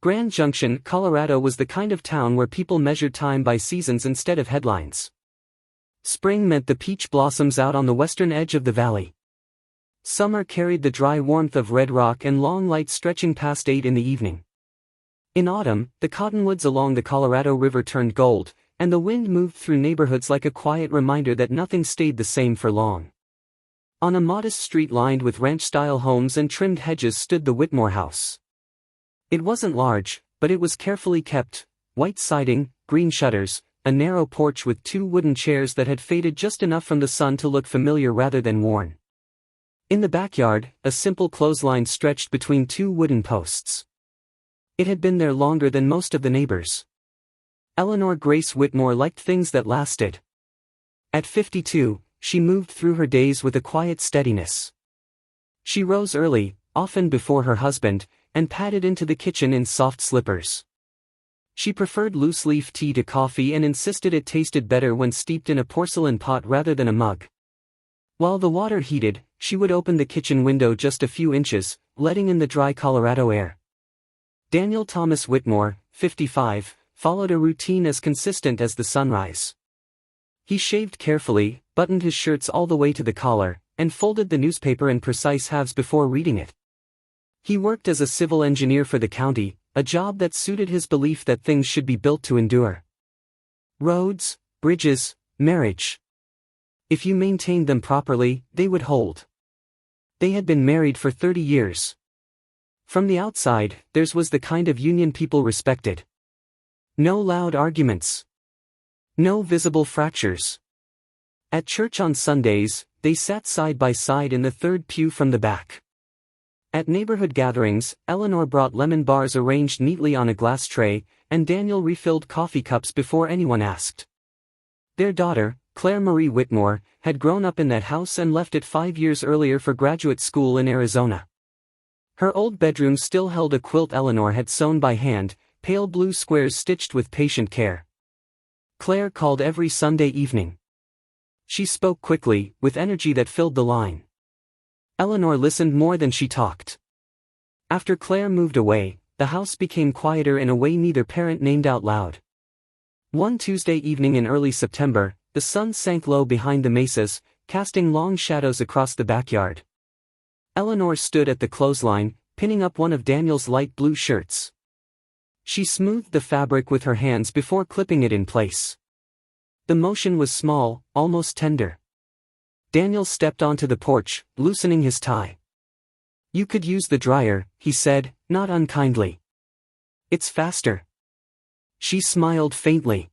Grand Junction, Colorado was the kind of town where people measured time by seasons instead of headlines. Spring meant the peach blossoms out on the western edge of the valley. Summer carried the dry warmth of Red Rock and long lights stretching past 8 in the evening. In autumn, the cottonwoods along the Colorado River turned gold, and the wind moved through neighborhoods like a quiet reminder that nothing stayed the same for long. On a modest street lined with ranch-style homes and trimmed hedges stood the Whitmore house. It wasn't large, but it was carefully kept: white siding, green shutters, a narrow porch with 2 wooden chairs that had faded just enough from the sun to look familiar rather than worn. In the backyard, a simple clothesline stretched between 2 wooden posts. It had been there longer than most of the neighbors. Eleanor Grace Whitmore liked things that lasted. At 52, she moved through her days with a quiet steadiness. She rose early, often before her husband, and padded into the kitchen in soft slippers. She preferred loose-leaf tea to coffee and insisted it tasted better when steeped in a porcelain pot rather than a mug. While the water heated, she would open the kitchen window just a few inches, letting in the dry Colorado air. Daniel Thomas Whitmore, 55, followed a routine as consistent as the sunrise. He shaved carefully, buttoned his shirts all the way to the collar, and folded the newspaper in precise halves before reading it. He worked as a civil engineer for the county, a job that suited his belief that things should be built to endure. Roads, bridges, marriage. If you maintained them properly, they would hold. They had been married for 30 years. From the outside, theirs was the kind of union people respected. No loud arguments. No visible fractures. At church on Sundays, they sat side by side in the third pew from the back. At neighborhood gatherings, Eleanor brought lemon bars arranged neatly on a glass tray, and Daniel refilled coffee cups before anyone asked. Their daughter, Claire Marie Whitmore, had grown up in that house and left it 5 years earlier for graduate school in Arizona. Her old bedroom still held a quilt Eleanor had sewn by hand, pale blue squares stitched with patient care. Claire called every Sunday evening. She spoke quickly, with energy that filled the line. Eleanor listened more than she talked. After Claire moved away, the house became quieter in a way neither parent named out loud. One Tuesday evening in early September, the sun sank low behind the mesas, casting long shadows across the backyard. Eleanor stood at the clothesline, pinning up one of Daniel's light blue shirts. She smoothed the fabric with her hands before clipping it in place. The motion was small, almost tender. Daniel stepped onto the porch, loosening his tie. "You could use the dryer," he said, not unkindly. "It's faster." She smiled faintly.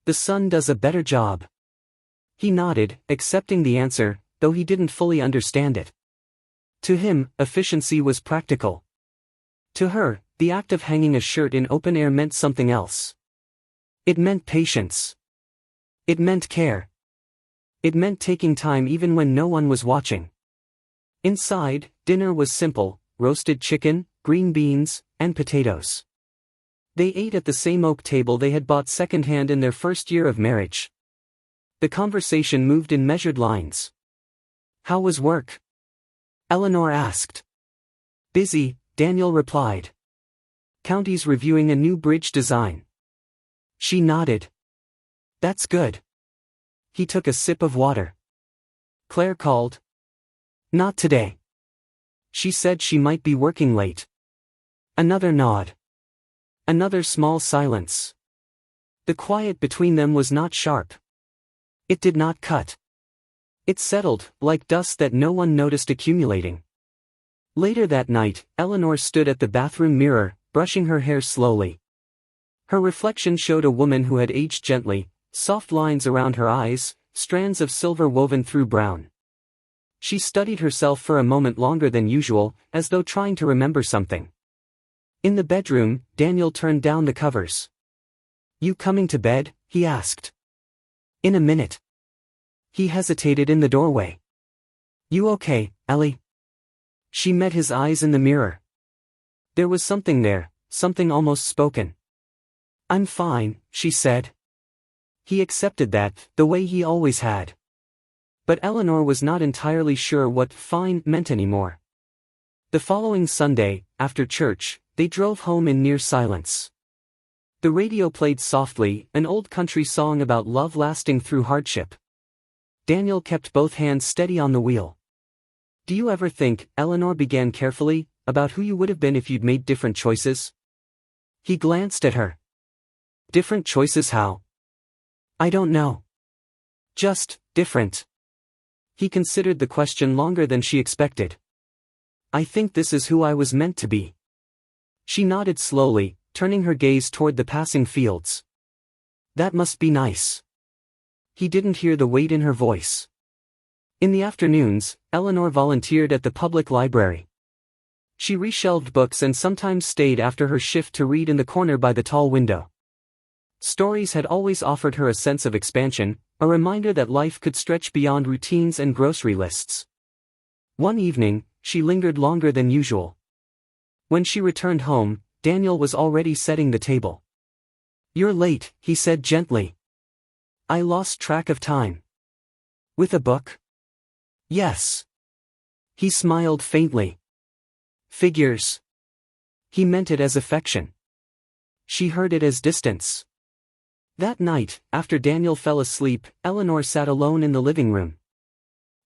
"The sun does a better job." He nodded, accepting the answer, though he didn't fully understand it. To him, efficiency was practical. To her, the act of hanging a shirt in open air meant something else. It meant patience. It meant care. It meant taking time even when no one was watching. Inside, dinner was simple: roasted chicken, green beans, and potatoes. They ate at the same oak table they had bought secondhand in their first year of marriage. The conversation moved in measured lines. "How was work?" Eleanor asked. "Busy," Daniel replied. "County's reviewing a new bridge design." She nodded. "That's good." He took a sip of water. Claire called. "Not today." She said she might be working late. Another nod. Another small silence. The quiet between them was not sharp. It did not cut. It settled, like dust that no one noticed accumulating. Later that night, Eleanor stood at the bathroom mirror, brushing her hair slowly. Her reflection showed a woman who had aged gently, soft lines around her eyes, strands of silver woven through brown. She studied herself for a moment longer than usual, as though trying to remember something. In the bedroom, Daniel turned down the covers. "You coming to bed?" he asked. "In a minute." He hesitated in the doorway. "You okay, Ellie?" She met his eyes in the mirror. There was something there, something almost spoken. "I'm fine," she said. He accepted that, the way he always had. But Eleanor was not entirely sure what "fine" meant anymore. The following Sunday, after church, They drove home in near silence. The radio played softly, an old country song about love lasting through hardship. Daniel kept both hands steady on the wheel. "Do you ever think," Eleanor began carefully, "about who you would have been if you'd made different choices?" He glanced at her. "Different choices how?" "I don't know. Just, different." He considered the question longer than she expected. "I think this is who I was meant to be." She nodded slowly, turning her gaze toward the passing fields. "That must be nice." He didn't hear the weight in her voice. In the afternoons, Eleanor volunteered at the public library. She reshelved books and sometimes stayed after her shift to read in the corner by the tall window. Stories had always offered her a sense of expansion, a reminder that life could stretch beyond routines and grocery lists. One evening, she lingered longer than usual. When she returned home, Daniel was already setting the table. "You're late," he said gently. "I lost track of time." "With a book?" "Yes." He smiled faintly. "Figures." He meant it as affection. She heard it as distance. That night, after Daniel fell asleep, Eleanor sat alone in the living room.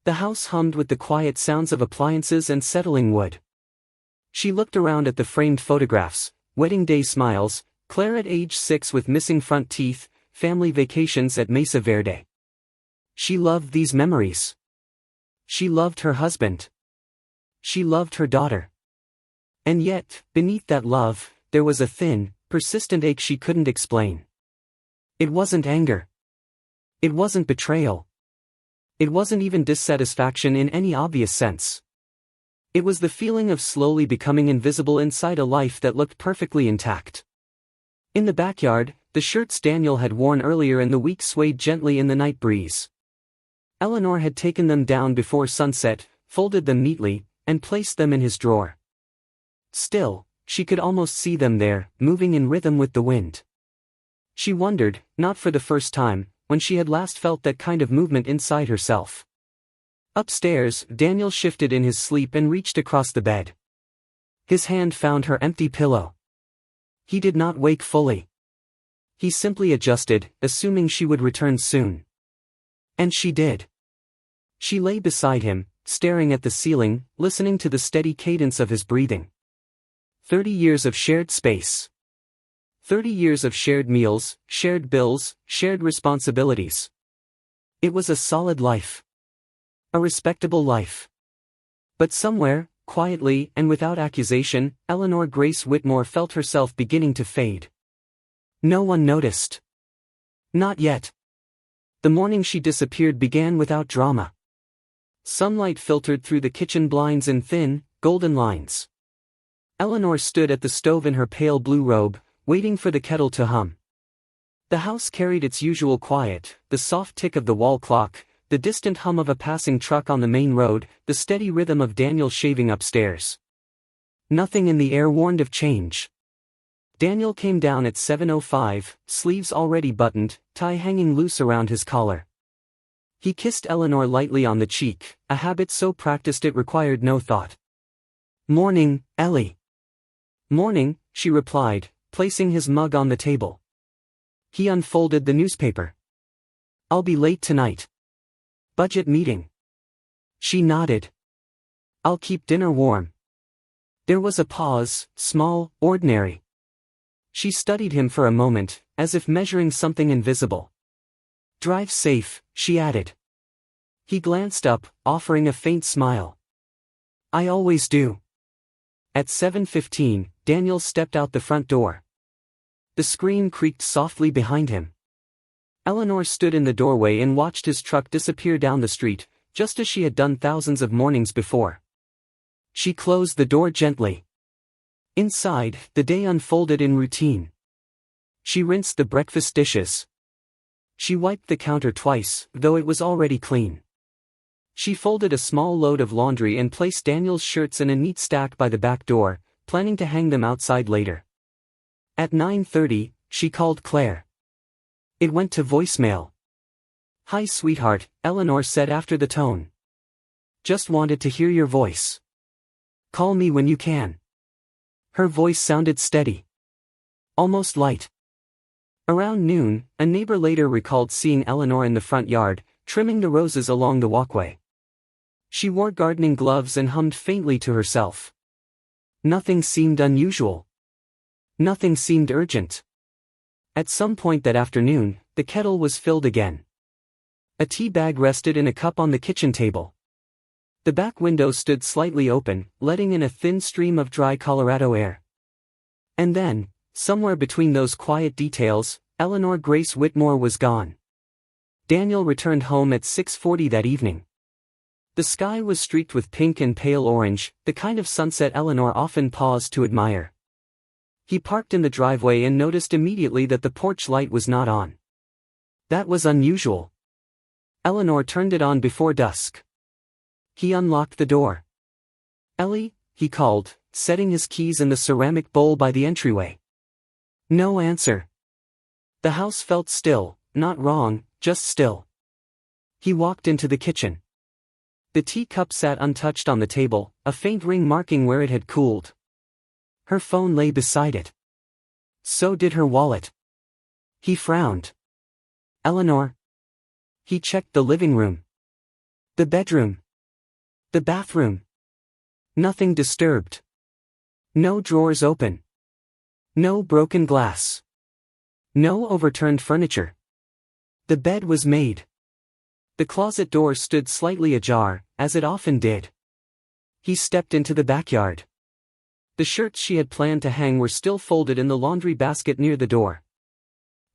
The house hummed with the quiet sounds of appliances and settling wood. She looked around at the framed photographs, wedding day smiles, Claire at age 6 with missing front teeth, family vacations at Mesa Verde. She loved these memories. She loved her husband. She loved her daughter. And yet, beneath that love, there was a thin, persistent ache she couldn't explain. It wasn't anger. It wasn't betrayal. It wasn't even dissatisfaction in any obvious sense. It was the feeling of slowly becoming invisible inside a life that looked perfectly intact. In the backyard, the shirts Daniel had worn earlier in the week swayed gently in the night breeze. Eleanor had taken them down before sunset, folded them neatly, and placed them in his drawer. Still, she could almost see them there, moving in rhythm with the wind. She wondered, not for the first time, when she had last felt that kind of movement inside herself. Upstairs, Daniel shifted in his sleep and reached across the bed. His hand found her empty pillow. He did not wake fully. He simply adjusted, assuming she would return soon. And she did. She lay beside him, staring at the ceiling, listening to the steady cadence of his breathing. 30 years of shared space. 30 years of shared meals, shared bills, shared responsibilities. It was a solid life. A respectable life. But somewhere, quietly and without accusation, Eleanor Grace Whitmore felt herself beginning to fade. No one noticed. Not yet. The morning she disappeared began without drama. Sunlight filtered through the kitchen blinds in thin, golden lines. Eleanor stood at the stove in her pale blue robe, waiting for the kettle to hum. The house carried its usual quiet, the soft tick of the wall clock, the distant hum of a passing truck on the main road, the steady rhythm of Daniel shaving upstairs. Nothing in the air warned of change. Daniel came down at 7:05, sleeves already buttoned, tie hanging loose around his collar. He kissed Eleanor lightly on the cheek, a habit so practiced it required no thought. "Morning, Ellie." "Morning," she replied, placing his mug on the table. He unfolded the newspaper. "I'll be late tonight. Budget meeting." She nodded. "I'll keep dinner warm." There was a pause, small, ordinary. She studied him for a moment, as if measuring something invisible. "Drive safe," she added. He glanced up, offering a faint smile. "I always do." At 7:15, Daniel stepped out the front door. The screen creaked softly behind him. Eleanor stood in the doorway and watched his truck disappear down the street, just as she had done thousands of mornings before. She closed the door gently. Inside, the day unfolded in routine. She rinsed the breakfast dishes. She wiped the counter twice, though it was already clean. She folded a small load of laundry and placed Daniel's shirts in a neat stack by the back door, planning to hang them outside later. At 9:30, she called Claire. It went to voicemail. "Hi sweetheart," Eleanor said after the tone. "Just wanted to hear your voice. Call me when you can." Her voice sounded steady. Almost light. Around noon, a neighbor later recalled seeing Eleanor in the front yard, trimming the roses along the walkway. She wore gardening gloves and hummed faintly to herself. Nothing seemed unusual. Nothing seemed urgent. At some point that afternoon, the kettle was filled again. A tea bag rested in a cup on the kitchen table. The back window stood slightly open, letting in a thin stream of dry Colorado air. And then, somewhere between those quiet details, Eleanor Grace Whitmore was gone. Daniel returned home at 6:40 that evening. The sky was streaked with pink and pale orange, the kind of sunset Eleanor often paused to admire. He parked in the driveway and noticed immediately that the porch light was not on. That was unusual. Eleanor turned it on before dusk. He unlocked the door. "Ellie," he called, setting his keys in the ceramic bowl by the entryway. No answer. The house felt still, not wrong, just still. He walked into the kitchen. The teacup sat untouched on the table, a faint ring marking where it had cooled. Her phone lay beside it. So did her wallet. He frowned. "Eleanor?" He checked the living room. The bedroom. The bathroom. Nothing disturbed. No drawers open. No broken glass. No overturned furniture. The bed was made. The closet door stood slightly ajar, as it often did. He stepped into the backyard. The shirts she had planned to hang were still folded in the laundry basket near the door.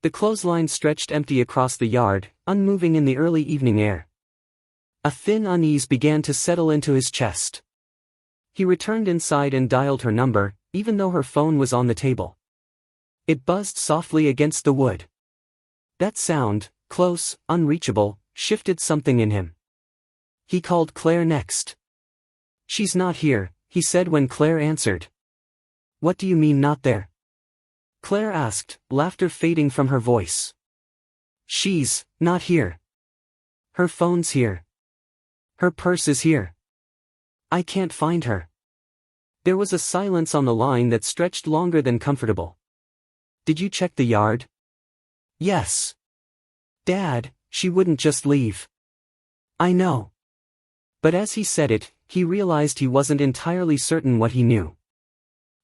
The clothesline stretched empty across the yard, unmoving in the early evening air. A thin unease began to settle into his chest. He returned inside and dialed her number, even though her phone was on the table. It buzzed softly against the wood. That sound, close, unreachable, shifted something in him. He called Claire next. "She's not here," he said when Claire answered. "What do you mean not there?" Claire asked, laughter fading from her voice. "She's not here. Her phone's here. Her purse is here. I can't find her." There was a silence on the line that stretched longer than comfortable. "Did you check the yard?" "Yes." "Dad, she wouldn't just leave." "I know." But as he said it, he realized he wasn't entirely certain what he knew.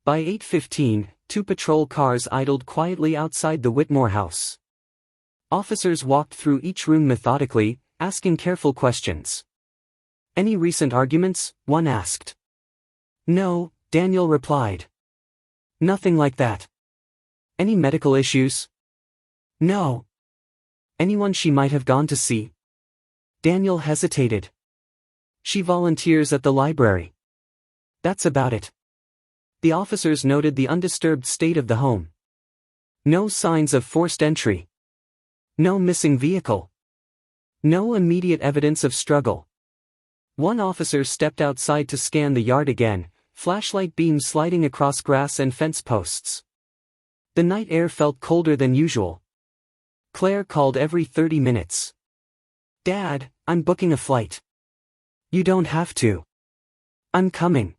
By 8:15, 2 patrol cars idled quietly outside the Whitmore house. Officers walked through each room methodically, asking careful questions. "Any recent arguments?" one asked. "No," Daniel replied. "Nothing like that." "Any medical issues?" "No." "Anyone she might have gone to see?" Daniel hesitated. "She volunteers at the library. That's about it." The officers noted the undisturbed state of the home. No signs of forced entry. No missing vehicle. No immediate evidence of struggle. One officer stepped outside to scan the yard again, flashlight beams sliding across grass and fence posts. The night air felt colder than usual. Claire called every 30 minutes. "Dad, I'm booking a flight." "You don't have to." "I'm coming."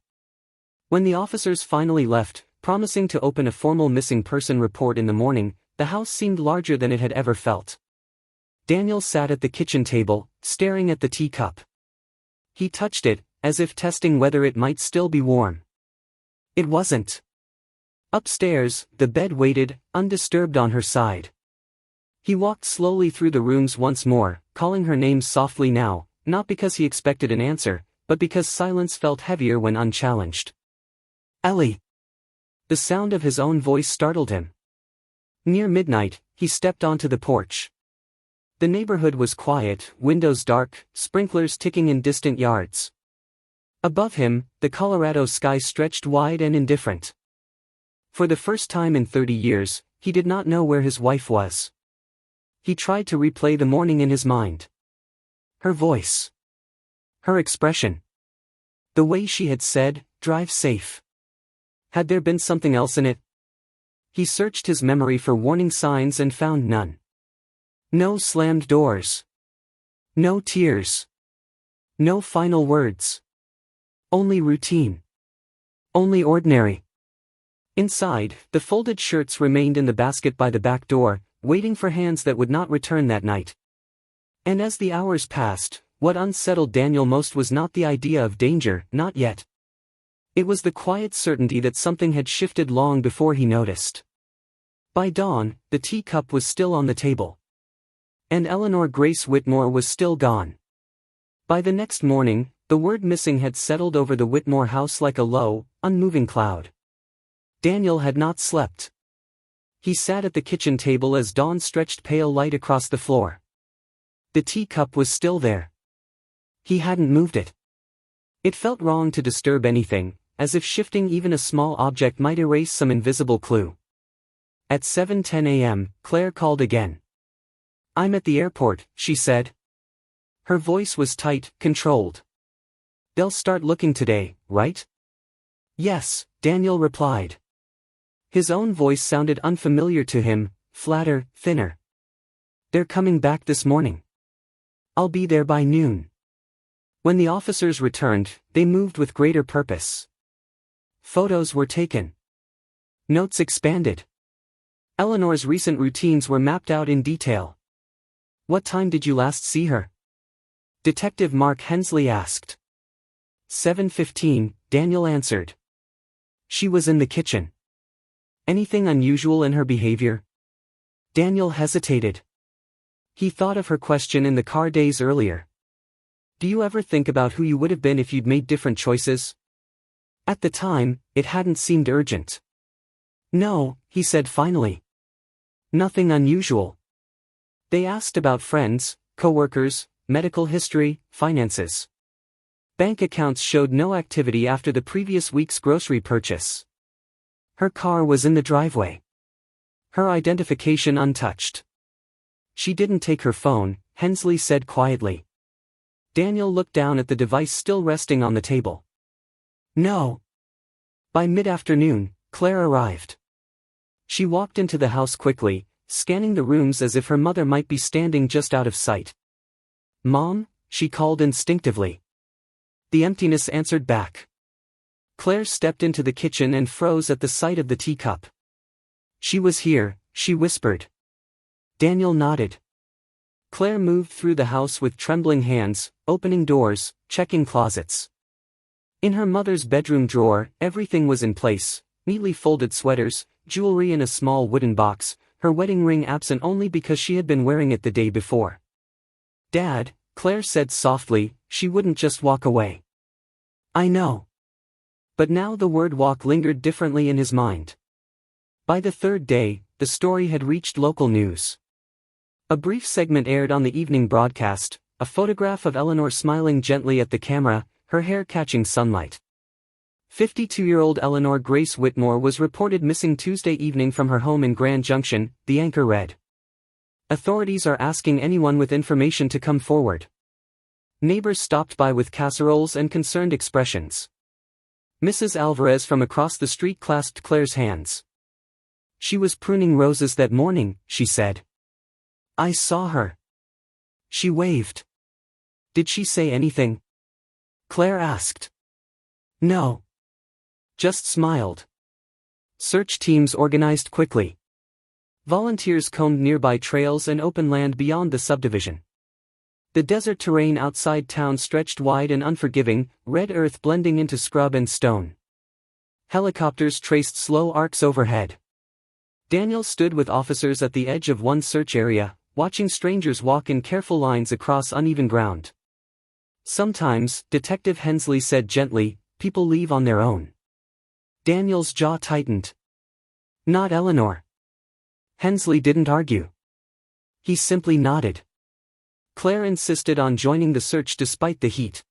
When the officers finally left, promising to open a formal missing person report in the morning, the house seemed larger than it had ever felt. Daniel sat at the kitchen table, staring at the teacup. He touched it, as if testing whether it might still be warm. It wasn't. Upstairs, the bed waited, undisturbed on her side. He walked slowly through the rooms once more, calling her name softly now, not because he expected an answer, but because silence felt heavier when unchallenged. "Ellie!" The sound of his own voice startled him. Near midnight, he stepped onto the porch. The neighborhood was quiet, windows dark, sprinklers ticking in distant yards. Above him, the Colorado sky stretched wide and indifferent. For the first time in 30 years, he did not know where his wife was. He tried to replay the morning in his mind. Her voice. Her expression. The way she had said, "Drive safe." Had there been something else in it? He searched his memory for warning signs and found none. No slammed doors. No tears. No final words. Only routine. Only ordinary. Inside, the folded shirts remained in the basket by the back door, waiting for hands that would not return that night. And as the hours passed, what unsettled Daniel most was not the idea of danger, not yet. It was the quiet certainty that something had shifted long before he noticed. By dawn, the teacup was still on the table. And Eleanor Grace Whitmore was still gone. By the next morning, the word missing had settled over the Whitmore house like a low, unmoving cloud. Daniel had not slept. He sat at the kitchen table as dawn stretched pale light across the floor. The teacup was still there. He hadn't moved it. It felt wrong to disturb anything, as if shifting even a small object might erase some invisible clue. At 7:10 a.m., Claire called again. "I'm at the airport," she said. Her voice was tight, controlled. "They'll start looking today, right?" "Yes," Daniel replied. His own voice sounded unfamiliar to him, flatter, thinner. "They're coming back this morning. I'll be there by noon." When the officers returned, they moved with greater purpose. Photos were taken. Notes expanded. Eleanor's recent routines were mapped out in detail. "What time did you last see her?" Detective Mark Hensley asked. 7:15, Daniel answered. "She was in the kitchen." "Anything unusual in her behavior?" Daniel hesitated. He thought of her question in the car days earlier. "Do you ever think about who you would have been if you'd made different choices?" At the time, it hadn't seemed urgent. "No," he said finally. "Nothing unusual." They asked about friends, co-workers, medical history, finances. Bank accounts showed no activity after the previous week's grocery purchase. Her car was in the driveway. Her identification untouched. "She didn't take her phone," Hensley said quietly. Daniel looked down at the device still resting on the table. "No." By mid-afternoon, Claire arrived. She walked into the house quickly, scanning the rooms as if her mother might be standing just out of sight. "Mom?" she called instinctively. The emptiness answered back. Claire stepped into the kitchen and froze at the sight of the teacup. "She was here," she whispered. Daniel nodded. Claire moved through the house with trembling hands, opening doors, checking closets. In her mother's bedroom drawer, everything was in place: neatly folded sweaters, jewelry in a small wooden box, her wedding ring absent only because she had been wearing it the day before. "Dad," Claire said softly, she wouldn't just walk away. "I know." But now the word walk lingered differently in his mind. By the third day, the story had reached local news. A brief segment aired on the evening broadcast, a photograph of Eleanor smiling gently at the camera, her hair catching sunlight. 52-year-old Eleanor Grace Whitmore was reported missing Tuesday evening from her home in Grand Junction, the anchor read. Authorities are asking anyone with information to come forward. Neighbors stopped by with casseroles and concerned expressions. Mrs. Alvarez from across the street clasped Claire's hands. "She was pruning roses that morning," she said. "I saw her." She waved. "Did she say anything?" Claire asked. "No. Just smiled." Search teams organized quickly. Volunteers combed nearby trails and open land beyond the subdivision. The desert terrain outside town stretched wide and unforgiving, red earth blending into scrub and stone. Helicopters traced slow arcs overhead. Daniel stood with officers at the edge of one search area, watching strangers walk in careful lines across uneven ground. "Sometimes," Detective Hensley said gently, "people leave on their own." Daniel's jaw tightened. "Not Eleanor." Hensley didn't argue. He simply nodded. Claire insisted on joining the search despite the heat.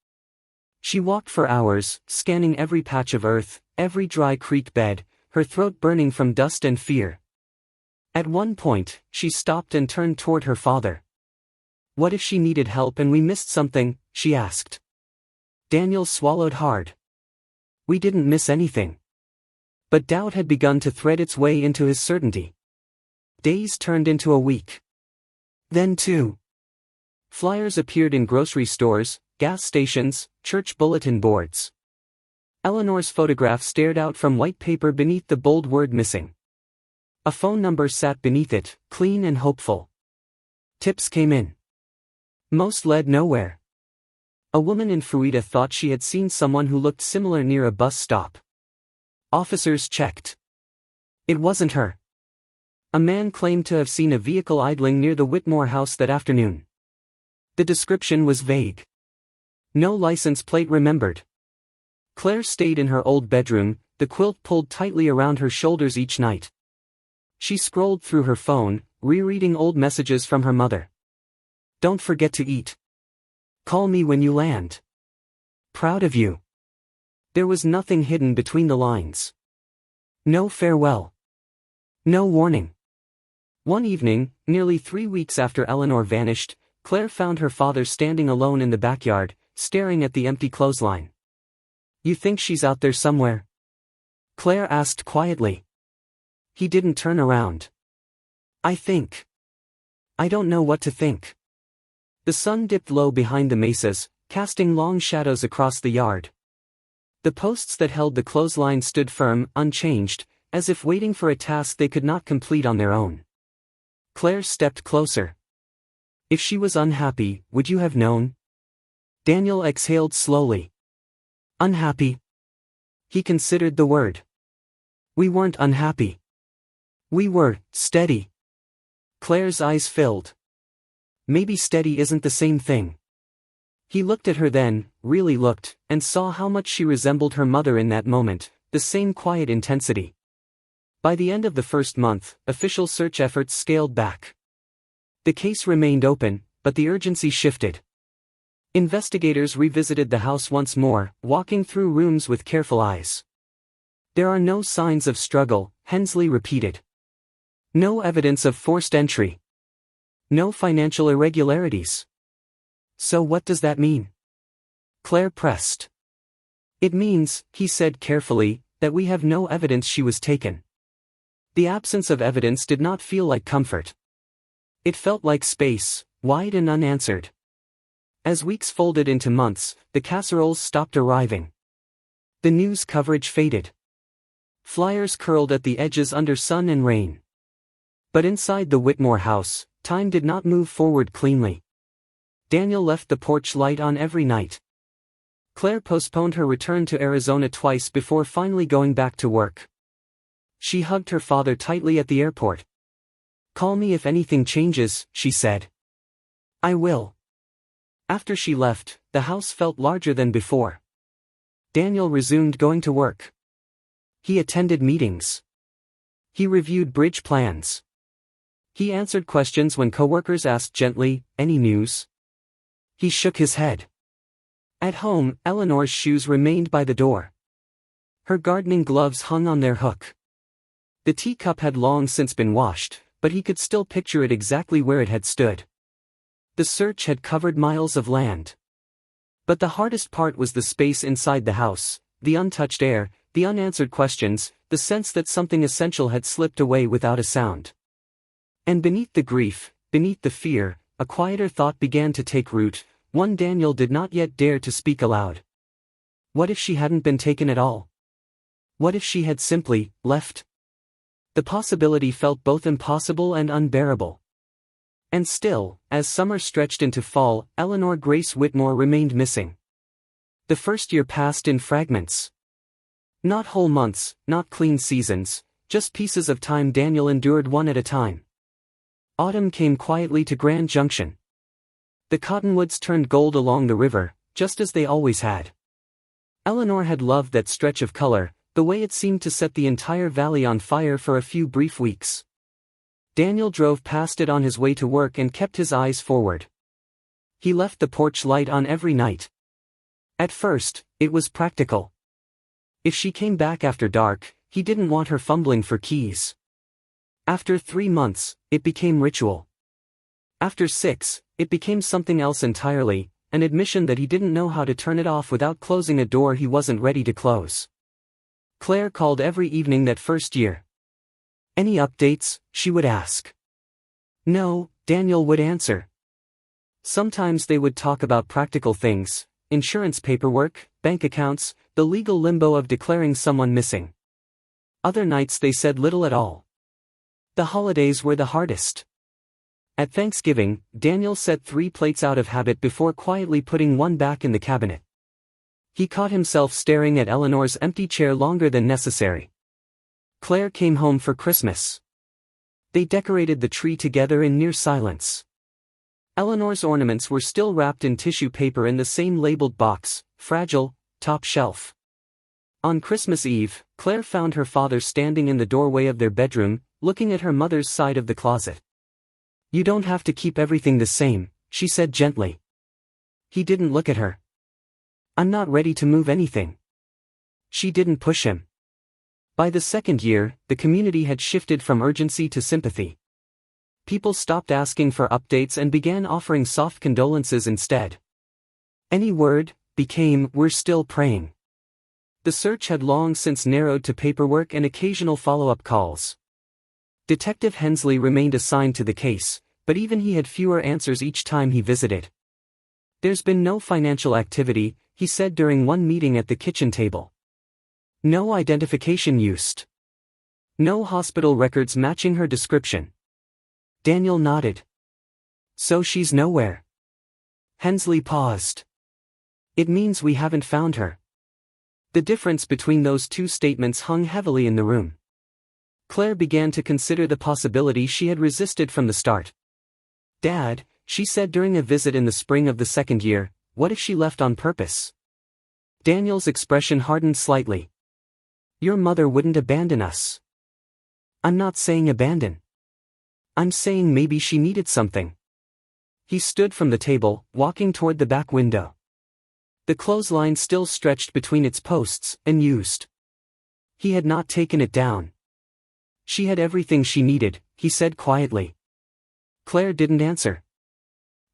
She walked for hours, scanning every patch of earth, every dry creek bed, her throat burning from dust and fear. At one point, she stopped and turned toward her father. "What if she needed help and we missed something?" she asked. Daniel swallowed hard. "We didn't miss anything." But doubt had begun to thread its way into his certainty. Days turned into a week. Then 2. Flyers appeared in grocery stores, gas stations, church bulletin boards. Eleanor's photograph stared out from white paper beneath the bold word missing. A phone number sat beneath it, clean and hopeful. Tips came in. Most led nowhere. A woman in Fruita thought she had seen someone who looked similar near a bus stop. Officers checked. It wasn't her. A man claimed to have seen a vehicle idling near the Whitmore house that afternoon. The description was vague. No license plate remembered. Claire stayed in her old bedroom, the quilt pulled tightly around her shoulders each night. She scrolled through her phone, rereading old messages from her mother. Don't forget to eat. Call me when you land. Proud of you. There was nothing hidden between the lines. No farewell. No warning. One evening, nearly 3 weeks after Eleanor vanished, Claire found her father standing alone in the backyard, staring at the empty clothesline. You think she's out there somewhere? Claire asked quietly. He didn't turn around. I don't know what to think. The sun dipped low behind the mesas, casting long shadows across the yard. The posts that held the clothesline stood firm, unchanged, as if waiting for a task they could not complete on their own. Claire stepped closer. If she was unhappy, would you have known? Daniel exhaled slowly. Unhappy? He considered the word. We weren't unhappy. We were steady. Claire's eyes filled. Maybe steady isn't the same thing. He looked at her then, really looked, and saw how much she resembled her mother in that moment, the same quiet intensity. By the end of the first month, official search efforts scaled back. The case remained open, but the urgency shifted. Investigators revisited the house once more, walking through rooms with careful eyes. There are no signs of struggle, Hensley repeated. No evidence of forced entry. No financial irregularities. So what does that mean? Claire pressed. It means, he said carefully, that we have no evidence she was taken. The absence of evidence did not feel like comfort. It felt like space, wide and unanswered. As weeks folded into months, the casseroles stopped arriving. The news coverage faded. Flyers curled at the edges under sun and rain. But inside the Whitmore house, time did not move forward cleanly. Daniel left the porch light on every night. Claire postponed her return to Arizona twice before finally going back to work. She hugged her father tightly at the airport. Call me if anything changes, she said. I will. After she left, the house felt larger than before. Daniel resumed going to work. He attended meetings. He reviewed bridge plans. He answered questions when coworkers asked gently, "Any news?" He shook his head. At home, Eleanor's shoes remained by the door. Her gardening gloves hung on their hook. The teacup had long since been washed, but he could still picture it exactly where it had stood. The search had covered miles of land. But the hardest part was the space inside the house, the untouched air, the unanswered questions, the sense that something essential had slipped away without a sound. And beneath the grief, beneath the fear, a quieter thought began to take root, one Daniel did not yet dare to speak aloud. What if she hadn't been taken at all? What if she had simply left? The possibility felt both impossible and unbearable. And still, as summer stretched into fall, Eleanor Grace Whitmore remained missing. The first year passed in fragments. Not whole months, not clean seasons, just pieces of time Daniel endured one at a time. Autumn came quietly to Grand Junction. The cottonwoods turned gold along the river, just as they always had. Eleanor had loved that stretch of color, the way it seemed to set the entire valley on fire for a few brief weeks. Daniel drove past it on his way to work and kept his eyes forward. He left the porch light on every night. At first, it was practical. If she came back after dark, he didn't want her fumbling for keys. After 3 months, it became ritual. After 6, it became something else entirely, an admission that he didn't know how to turn it off without closing a door he wasn't ready to close. Claire called every evening that first year. Any updates, she would ask. No, Daniel would answer. Sometimes they would talk about practical things, insurance paperwork, bank accounts, the legal limbo of declaring someone missing. Other nights they said little at all. The holidays were the hardest. At Thanksgiving, Daniel set 3 plates out of habit before quietly putting one back in the cabinet. He caught himself staring at Eleanor's empty chair longer than necessary. Claire came home for Christmas. They decorated the tree together in near silence. Eleanor's ornaments were still wrapped in tissue paper in the same labeled box, fragile, top shelf. On Christmas Eve, Claire found her father standing in the doorway of their bedroom, looking at her mother's side of the closet. "You don't have to keep everything the same," she said gently. He didn't look at her. "I'm not ready to move anything." She didn't push him. By the second year, the community had shifted from urgency to sympathy. People stopped asking for updates and began offering soft condolences instead. Any word became, "We're still praying." The search had long since narrowed to paperwork and occasional follow-up calls. Detective Hensley remained assigned to the case, but even he had fewer answers each time he visited. "There's been no financial activity," he said during one meeting at the kitchen table. "No identification used. No hospital records matching her description." Daniel nodded. "So she's nowhere." Hensley paused. "It means we haven't found her." The difference between those two statements hung heavily in the room. Claire began to consider the possibility she had resisted from the start. "Dad," she said during a visit in the spring of the second year, "what if she left on purpose?" Daniel's expression hardened slightly. "Your mother wouldn't abandon us." "I'm not saying abandon. I'm saying maybe she needed something." He stood from the table, walking toward the back window. The clothesline still stretched between its posts, unused. He had not taken it down. "She had everything she needed," he said quietly. Claire didn't answer.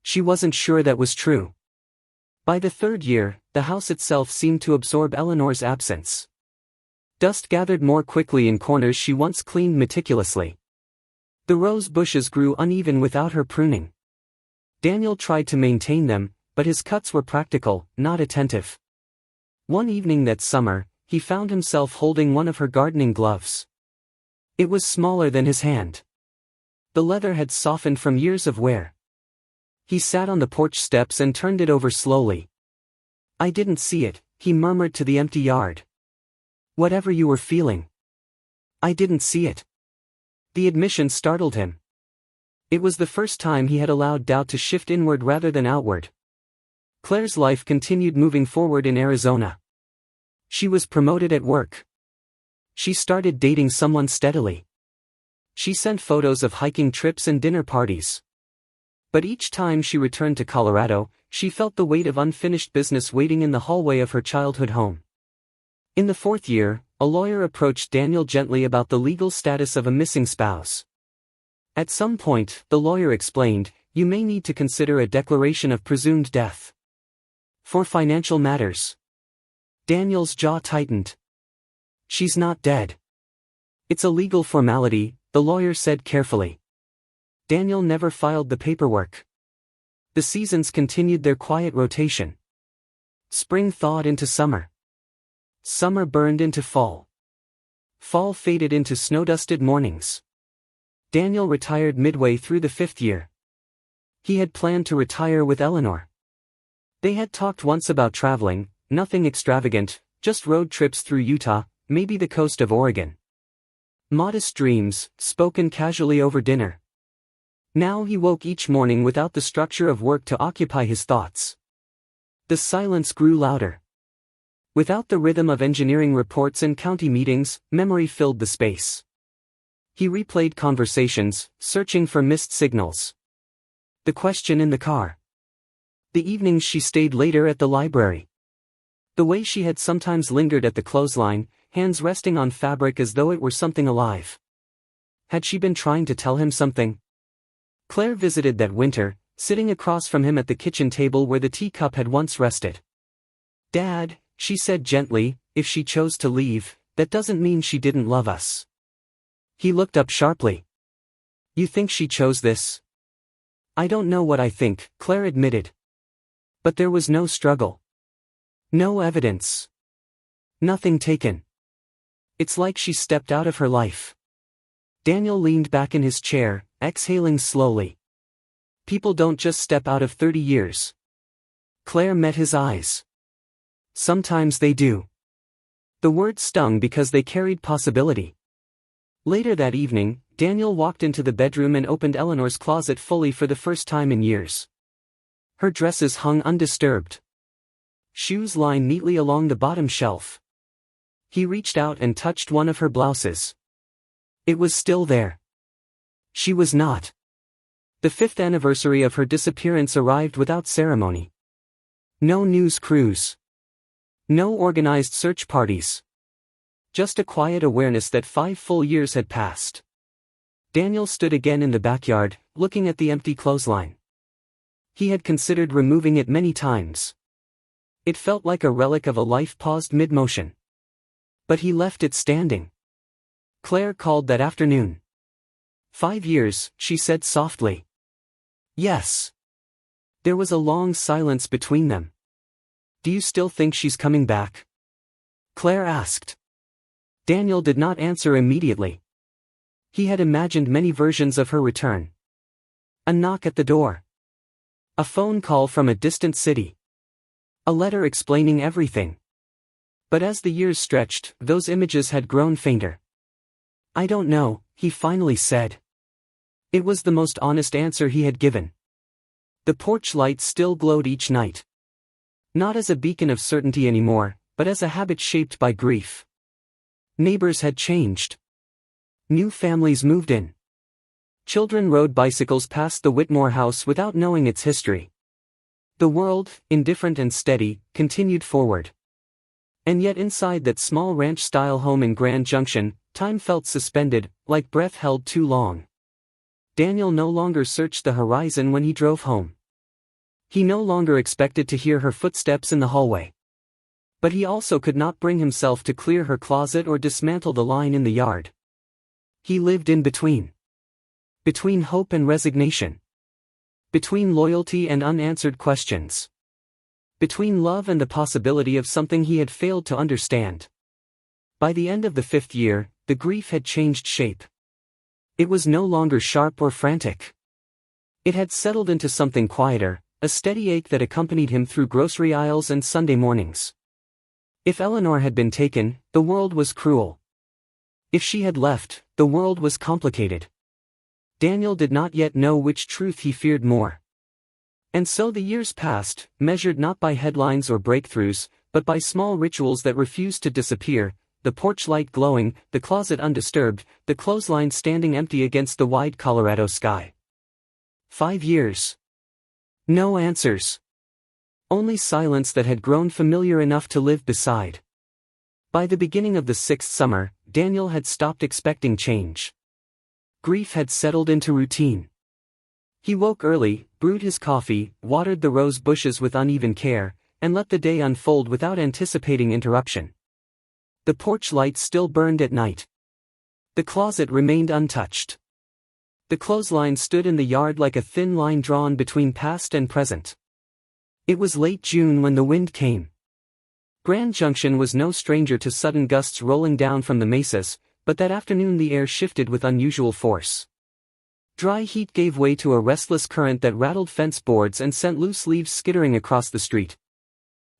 She wasn't sure that was true. By the third year, the house itself seemed to absorb Eleanor's absence. Dust gathered more quickly in corners she once cleaned meticulously. The rose bushes grew uneven without her pruning. Daniel tried to maintain them, but his cuts were practical, not attentive. One evening that summer, he found himself holding one of her gardening gloves. It was smaller than his hand. The leather had softened from years of wear. He sat on the porch steps and turned it over slowly. "I didn't see it," he murmured to the empty yard. "Whatever you were feeling. I didn't see it." The admission startled him. It was the first time he had allowed doubt to shift inward rather than outward. Claire's life continued moving forward in Arizona. She was promoted at work. She started dating someone steadily. She sent photos of hiking trips and dinner parties. But each time she returned to Colorado, she felt the weight of unfinished business waiting in the hallway of her childhood home. In the fourth year, a lawyer approached Daniel gently about the legal status of a missing spouse. At some point, the lawyer explained, "You may need to consider a declaration of presumed death. For financial matters." Daniel's jaw tightened. "She's not dead. It's a legal formality," the lawyer said carefully. Daniel never filed the paperwork. The seasons continued their quiet rotation. Spring thawed into summer. Summer burned into fall. Fall faded into snow-dusted mornings. Daniel retired midway through the fifth year. He had planned to retire with Eleanor. They had talked once about traveling, nothing extravagant, just road trips through Utah, maybe the coast of Oregon. Modest dreams, spoken casually over dinner. Now he woke each morning without the structure of work to occupy his thoughts. The silence grew louder. Without the rhythm of engineering reports and county meetings, memory filled the space. He replayed conversations, searching for missed signals. The question in the car. The evenings she stayed later at the library. The way she had sometimes lingered at the clothesline, hands resting on fabric as though it were something alive. Had she been trying to tell him something? Claire visited that winter, sitting across from him at the kitchen table where the teacup had once rested. "Dad," she said gently, "if she chose to leave, that doesn't mean she didn't love us." He looked up sharply. "You think she chose this?" "I don't know what I think," Claire admitted. But there was no struggle. No evidence. Nothing taken. It's like she stepped out of her life. Daniel leaned back in his chair, exhaling slowly. People don't just step out of 30 years. Claire met his eyes. Sometimes they do. The words stung because they carried possibility. Later that evening, Daniel walked into the bedroom and opened Eleanor's closet fully for the first time in years. Her dresses hung undisturbed. Shoes lined neatly along the bottom shelf. He reached out and touched one of her blouses. It was still there. She was not. The 5th anniversary of her disappearance arrived without ceremony. No news crews. No organized search parties. Just a quiet awareness that 5 full years had passed. Daniel stood again in the backyard, looking at the empty clothesline. He had considered removing it many times. It felt like a relic of a life paused mid-motion. But he left it standing. Claire called that afternoon. 5 years, she said softly. Yes. There was a long silence between them. Do you still think she's coming back? Claire asked. Daniel did not answer immediately. He had imagined many versions of her return. A knock at the door. A phone call from a distant city. A letter explaining everything. But as the years stretched, those images had grown fainter. I don't know, he finally said. It was the most honest answer he had given. The porch light still glowed each night. Not as a beacon of certainty anymore, but as a habit shaped by grief. Neighbors had changed. New families moved in. Children rode bicycles past the Whitmore house without knowing its history. The world, indifferent and steady, continued forward. And yet inside that small ranch-style home in Grand Junction, time felt suspended, like breath held too long. Daniel no longer searched the horizon when he drove home. He no longer expected to hear her footsteps in the hallway. But he also could not bring himself to clear her closet or dismantle the line in the yard. He lived in between. Between hope and resignation. Between loyalty and unanswered questions. Between love and the possibility of something he had failed to understand. By the end of the 5th year, the grief had changed shape. It was no longer sharp or frantic. It had settled into something quieter, a steady ache that accompanied him through grocery aisles and Sunday mornings. If Eleanor had been taken, the world was cruel. If she had left, the world was complicated. Daniel did not yet know which truth he feared more. And so the years passed, measured not by headlines or breakthroughs, but by small rituals that refused to disappear, the porch light glowing, the closet undisturbed, the clothesline standing empty against the wide Colorado sky. 5 years. No answers. Only silence that had grown familiar enough to live beside. By the beginning of the 6th summer, Daniel had stopped expecting change. Grief had settled into routine. He woke early, brewed his coffee, watered the rose bushes with uneven care, and let the day unfold without anticipating interruption. The porch light still burned at night. The closet remained untouched. The clothesline stood in the yard like a thin line drawn between past and present. It was late June when the wind came. Grand Junction was no stranger to sudden gusts rolling down from the mesas, but that afternoon the air shifted with unusual force. Dry heat gave way to a restless current that rattled fence boards and sent loose leaves skittering across the street.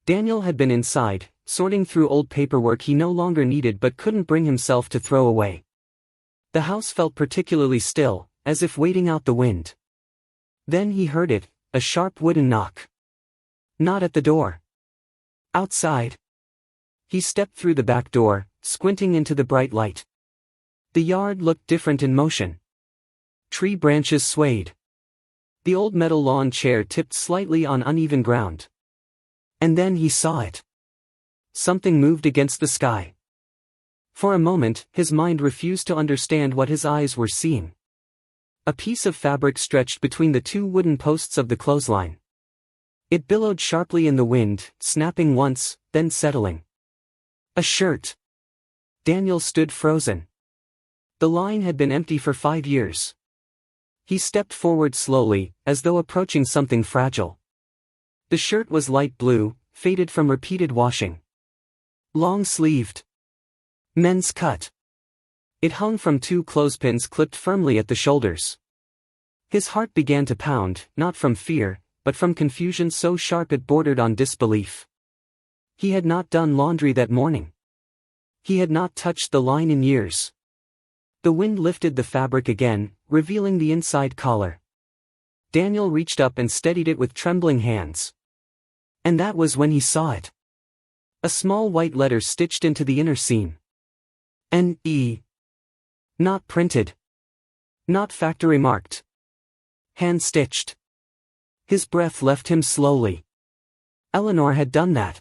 Daniel had been inside, sorting through old paperwork he no longer needed but couldn't bring himself to throw away. The house felt particularly still, as if waiting out the wind. Then he heard it, a sharp wooden knock. Not at the door. Outside. He stepped through the back door, squinting into the bright light. The yard looked different in motion. Tree branches swayed. The old metal lawn chair tipped slightly on uneven ground. And then he saw it. Something moved against the sky. For a moment, his mind refused to understand what his eyes were seeing. A piece of fabric stretched between the 2 wooden posts of the clothesline. It billowed sharply in the wind, snapping once, then settling. A shirt. Daniel stood frozen. The line had been empty for 5 years. He stepped forward slowly, as though approaching something fragile. The shirt was light blue, faded from repeated washing. Long-sleeved. Men's cut. It hung from 2 clothespins clipped firmly at the shoulders. His heart began to pound, not from fear, but from confusion so sharp it bordered on disbelief. He had not done laundry that morning. He had not touched the line in years. The wind lifted the fabric again, revealing the inside collar. Daniel reached up and steadied it with trembling hands. And that was when he saw it. A small white letter stitched into the inner seam. N.E. Not printed. Not factory marked. Hand-stitched. His breath left him slowly. Eleanor had done that.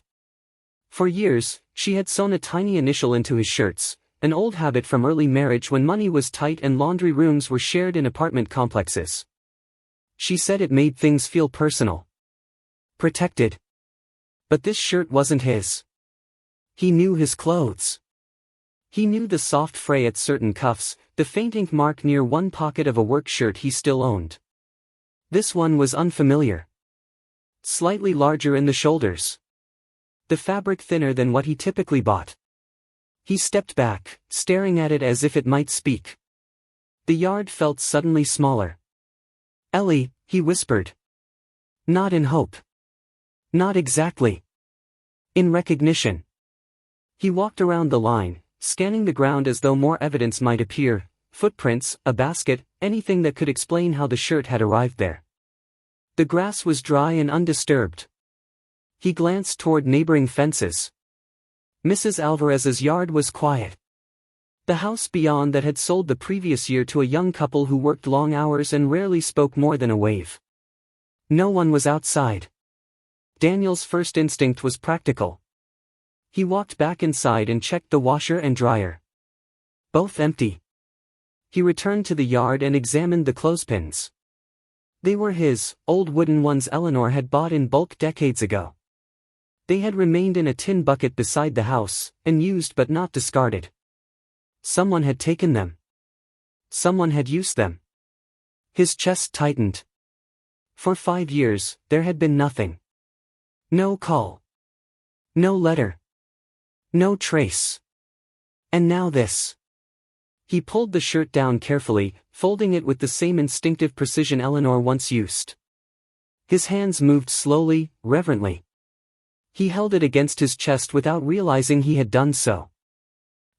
For years, she had sewn a tiny initial into his shirts, an old habit from early marriage when money was tight and laundry rooms were shared in apartment complexes. She said it made things feel personal. Protected. But this shirt wasn't his. He knew his clothes. He knew the soft fray at certain cuffs, the faint ink mark near one pocket of a work shirt he still owned. This one was unfamiliar. Slightly larger in the shoulders. The fabric thinner than what he typically bought. He stepped back, staring at it as if it might speak. The yard felt suddenly smaller. "Ellie," he whispered. Not in hope. Not exactly. In recognition. He walked around the line, scanning the ground as though more evidence might appear, footprints, a basket, anything that could explain how the shirt had arrived there. The grass was dry and undisturbed. He glanced toward neighboring fences. Mrs. Alvarez's yard was quiet. The house beyond that had sold the previous year to a young couple who worked long hours and rarely spoke more than a wave. No one was outside. Daniel's first instinct was practical. He walked back inside and checked the washer and dryer. Both empty. He returned to the yard and examined the clothespins. They were his, old wooden ones Eleanor had bought in bulk decades ago. They had remained in a tin bucket beside the house, unused but not discarded. Someone had taken them. Someone had used them. His chest tightened. For 5 years, there had been nothing. No call. No letter. No trace. And now this. He pulled the shirt down carefully, folding it with the same instinctive precision Eleanor once used. His hands moved slowly, reverently. He held it against his chest without realizing he had done so.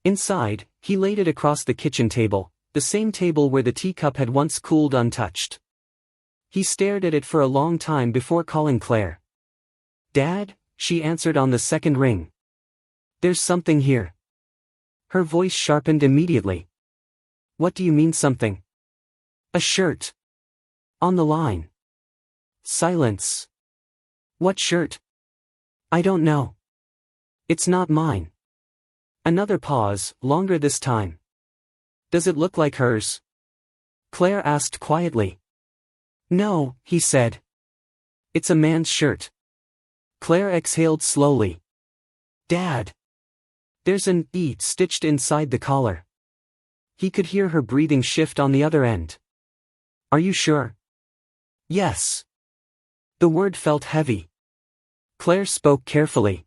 Inside, he laid it across the kitchen table, the same table where the teacup had once cooled untouched. He stared at it for a long time before calling Claire. "Dad?" she answered on the second ring. "There's something here." Her voice sharpened immediately. "What do you mean something?" "A shirt. On the line." Silence. "What shirt?" "I don't know. It's not mine." Another pause, longer this time. "Does it look like hers?" Claire asked quietly. "No," he said. "It's a man's shirt." Claire exhaled slowly. "Dad." There's an E stitched inside the collar. He could hear her breathing shift on the other end. "Are you sure?" "Yes." The word felt heavy. Claire spoke carefully.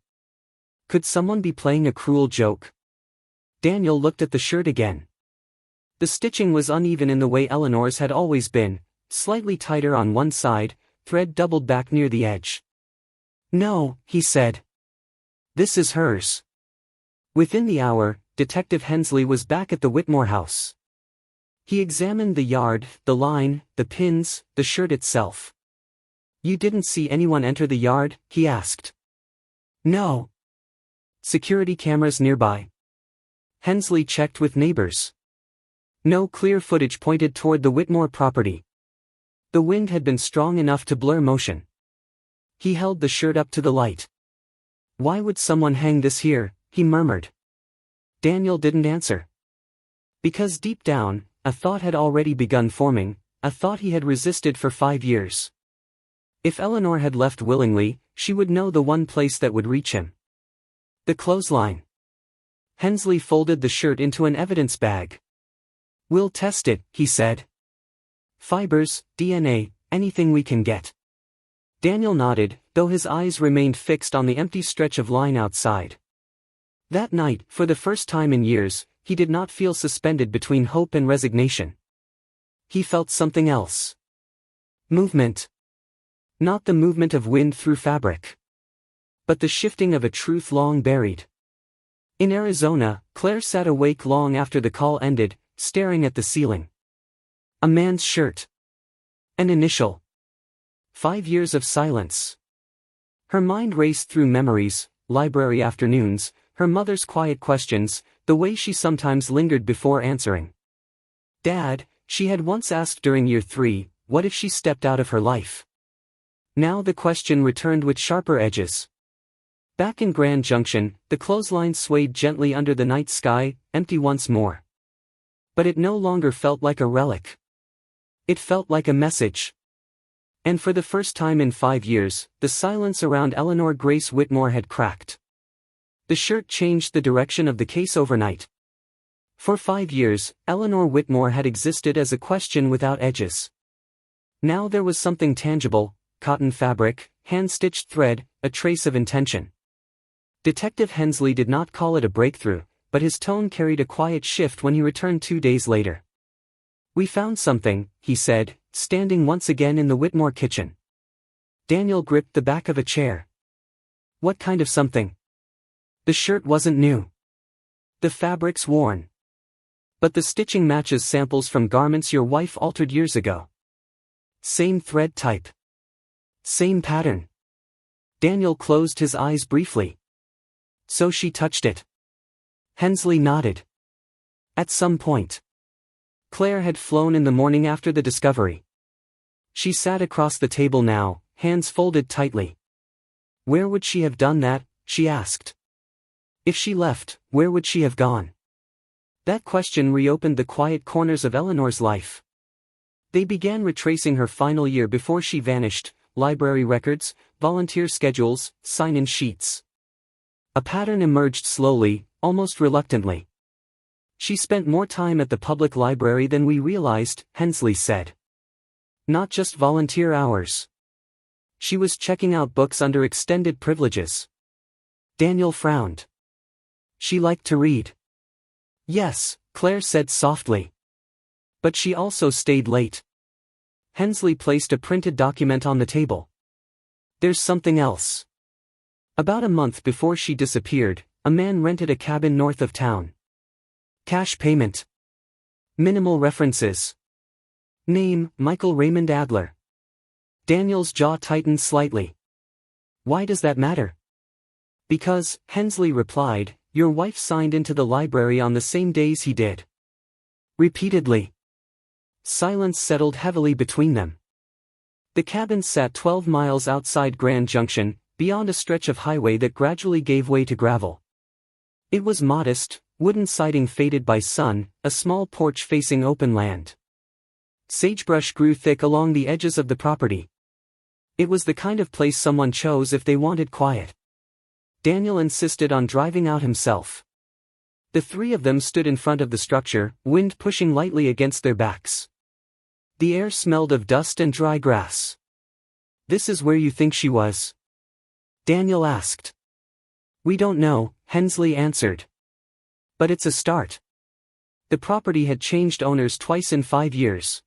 Could someone be playing a cruel joke? Daniel looked at the shirt again. The stitching was uneven in the way Eleanor's had always been, slightly tighter on one side, thread doubled back near the edge. "No," he said. "This is hers." Within the hour, Detective Hensley was back at the Whitmore house. He examined the yard, the line, the pins, the shirt itself. "You didn't see anyone enter the yard?" he asked. "No." "Security cameras nearby?" Hensley checked with neighbors. No clear footage pointed toward the Whitmore property. The wind had been strong enough to blur motion. He held the shirt up to the light. "Why would someone hang this here?" he murmured. Daniel didn't answer. Because deep down, a thought had already begun forming, a thought he had resisted for 5 years. If Eleanor had left willingly, she would know the one place that would reach him. The clothesline. Hensley folded the shirt into an evidence bag. "We'll test it," he said. "Fibers, DNA, anything we can get." Daniel nodded, though his eyes remained fixed on the empty stretch of line outside. That night, for the first time in years, he did not feel suspended between hope and resignation. He felt something else. Movement. Not the movement of wind through fabric, but the shifting of a truth long buried. In Arizona, Claire sat awake long after the call ended, staring at the ceiling. A man's shirt. An initial. 5 years of silence. Her mind raced through memories, library afternoons, her mother's quiet questions, the way she sometimes lingered before answering. Dad, she had once asked during year 3, what if she stepped out of her life? Now the question returned with sharper edges. Back in Grand Junction, the clothesline swayed gently under the night sky, empty once more. But it no longer felt like a relic. It felt like a message. And for the first time in 5 years, the silence around Eleanor Grace Whitmore had cracked. The shirt changed the direction of the case overnight. For 5 years, Eleanor Whitmore had existed as a question without edges. Now there was something tangible, cotton fabric, hand-stitched thread, a trace of intention. Detective Hensley did not call it a breakthrough, but his tone carried a quiet shift when he returned 2 days later. We found something, he said, standing once again in the Whitmore kitchen. Daniel gripped the back of a chair. What kind of something? The shirt wasn't new. The fabric's worn. But the stitching matches samples from garments your wife altered years ago. Same thread type. Same pattern. Daniel closed his eyes briefly. So she touched it. Hensley nodded. At some point. Claire had flown in the morning after the discovery. She sat across the table now, hands folded tightly. Where would she have done that, she asked. If she left, where would she have gone? That question reopened the quiet corners of Eleanor's life. They began retracing her final year before she vanished, library records, volunteer schedules, sign-in sheets. A pattern emerged slowly, almost reluctantly. She spent more time at the public library than we realized, Hensley said. Not just volunteer hours. She was checking out books under extended privileges. Daniel frowned. She liked to read. Yes, Claire said softly. But she also stayed late. Hensley placed a printed document on the table. There's something else. About a month before she disappeared, a man rented a cabin north of town. Cash payment. Minimal references. Name, Michael Raymond Adler. Daniel's jaw tightened slightly. Why does that matter? Because, Hensley replied, your wife signed into the library on the same days he did. Repeatedly. Silence settled heavily between them. The cabin sat 12 miles outside Grand Junction, beyond a stretch of highway that gradually gave way to gravel. It was modest, wooden siding faded by sun, a small porch facing open land. Sagebrush grew thick along the edges of the property. It was the kind of place someone chose if they wanted quiet. Daniel insisted on driving out himself. The three of them stood in front of the structure, wind pushing lightly against their backs. The air smelled of dust and dry grass. This is where you think she was? Daniel asked. We don't know, Hensley answered. But it's a start. The property had changed owners twice in 5 years.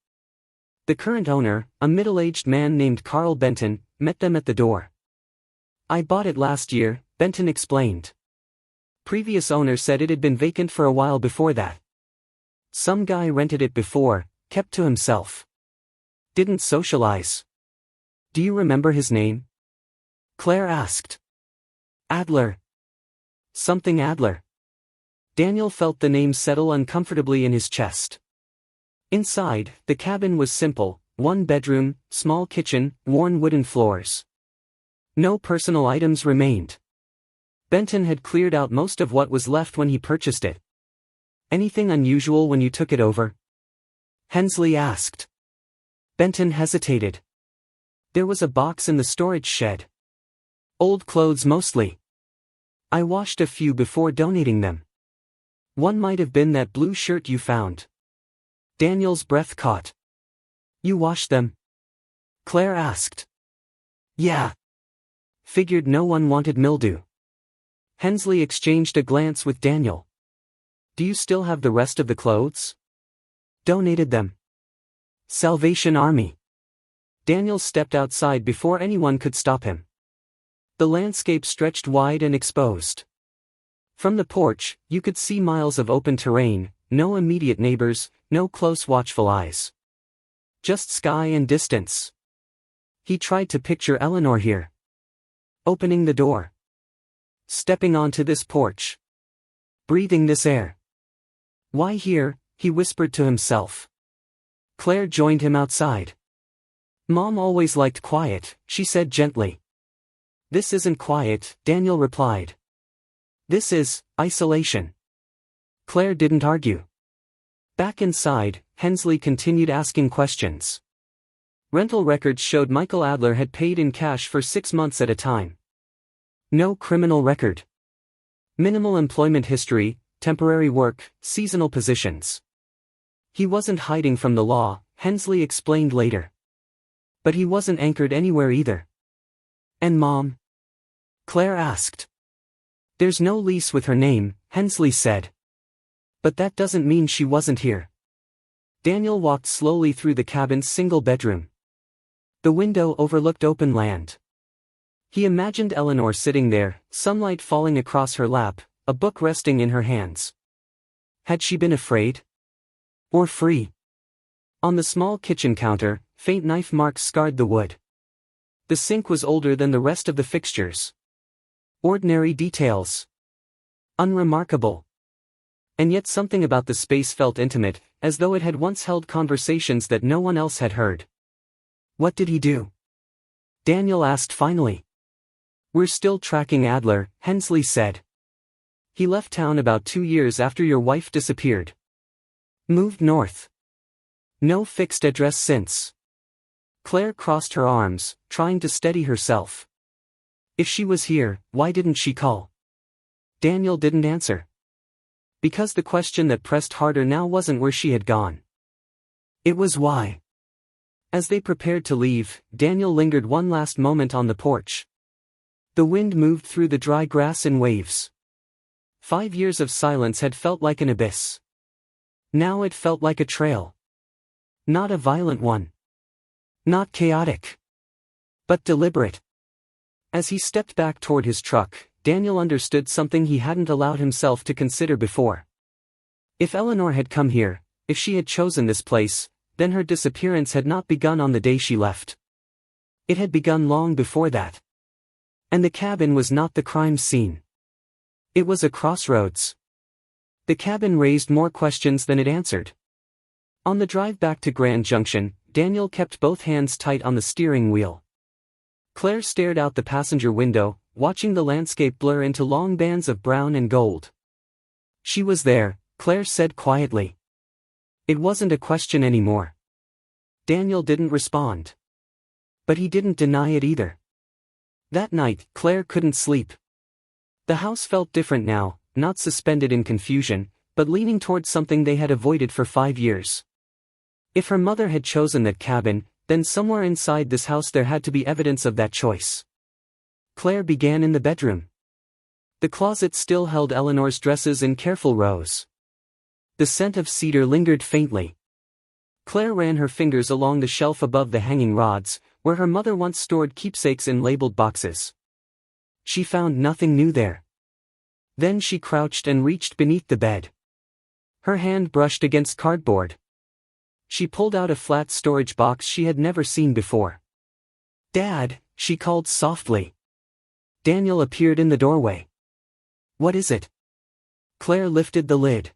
The current owner, a middle-aged man named Carl Benton, met them at the door. I bought it last year, Benton explained. Previous owner said it had been vacant for a while before that. Some guy rented it before, kept to himself. Didn't socialize. Do you remember his name? Claire asked. Adler. Something Adler. Daniel felt the name settle uncomfortably in his chest. Inside, the cabin was simple, 1 bedroom, small kitchen, worn wooden floors. No personal items remained. Benton had cleared out most of what was left when he purchased it. Anything unusual when you took it over? Hensley asked. Benton hesitated. There was a box in the storage shed. Old clothes mostly. I washed a few before donating them. One might have been that blue shirt you found. Daniel's breath caught. You washed them? Claire asked. Yeah. Figured no one wanted mildew. Hensley exchanged a glance with Daniel. Do you still have the rest of the clothes? Donated them. Salvation Army. Daniel stepped outside before anyone could stop him. The landscape stretched wide and exposed. From the porch, you could see miles of open terrain, no immediate neighbors, no close watchful eyes. Just sky and distance. He tried to picture Eleanor here. Opening the door. Stepping onto this porch. Breathing this air. Why here, he whispered to himself. Claire joined him outside. Mom always liked quiet, she said gently. This isn't quiet, Daniel replied. This is isolation. Claire didn't argue. Back inside, Hensley continued asking questions. Rental records showed Michael Adler had paid in cash for 6 months at a time. No criminal record. Minimal employment history, temporary work, seasonal positions. He wasn't hiding from the law, Hensley explained later. But he wasn't anchored anywhere either. And Mom? Claire asked. There's no lease with her name, Hensley said. But that doesn't mean she wasn't here. Daniel walked slowly through the cabin's single bedroom. The window overlooked open land. He imagined Eleanor sitting there, sunlight falling across her lap, a book resting in her hands. Had she been afraid? Or free? On the small kitchen counter, faint knife marks scarred the wood. The sink was older than the rest of the fixtures. Ordinary details. Unremarkable. And yet something about the space felt intimate, as though it had once held conversations that no one else had heard. What did he do? Daniel asked finally. We're still tracking Adler, Hensley said. He left town about 2 years after your wife disappeared. Moved north. No fixed address since. Claire crossed her arms, trying to steady herself. If she was here, why didn't she call? Daniel didn't answer. Because the question that pressed harder now wasn't where she had gone. It was why. As they prepared to leave, Daniel lingered one last moment on the porch. The wind moved through the dry grass in waves. 5 years of silence had felt like an abyss. Now it felt like a trail. Not a violent one. Not chaotic. But deliberate. As he stepped back toward his truck, Daniel understood something he hadn't allowed himself to consider before. If Eleanor had come here, if she had chosen this place, then her disappearance had not begun on the day she left. It had begun long before that. And the cabin was not the crime scene. It was a crossroads. The cabin raised more questions than it answered. On the drive back to Grand Junction, Daniel kept both hands tight on the steering wheel. Claire stared out the passenger window, watching the landscape blur into long bands of brown and gold. She was there, Claire said quietly. It wasn't a question anymore. Daniel didn't respond. But he didn't deny it either. That night, Claire couldn't sleep. The house felt different now, not suspended in confusion, but leaning toward something they had avoided for 5 years. If her mother had chosen that cabin, then somewhere inside this house there had to be evidence of that choice. Claire began in the bedroom. The closet still held Eleanor's dresses in careful rows. The scent of cedar lingered faintly. Claire ran her fingers along the shelf above the hanging rods, where her mother once stored keepsakes in labeled boxes. She found nothing new there. Then she crouched and reached beneath the bed. Her hand brushed against cardboard. She pulled out a flat storage box she had never seen before. Dad, she called softly. Daniel appeared in the doorway. What is it? Claire lifted the lid.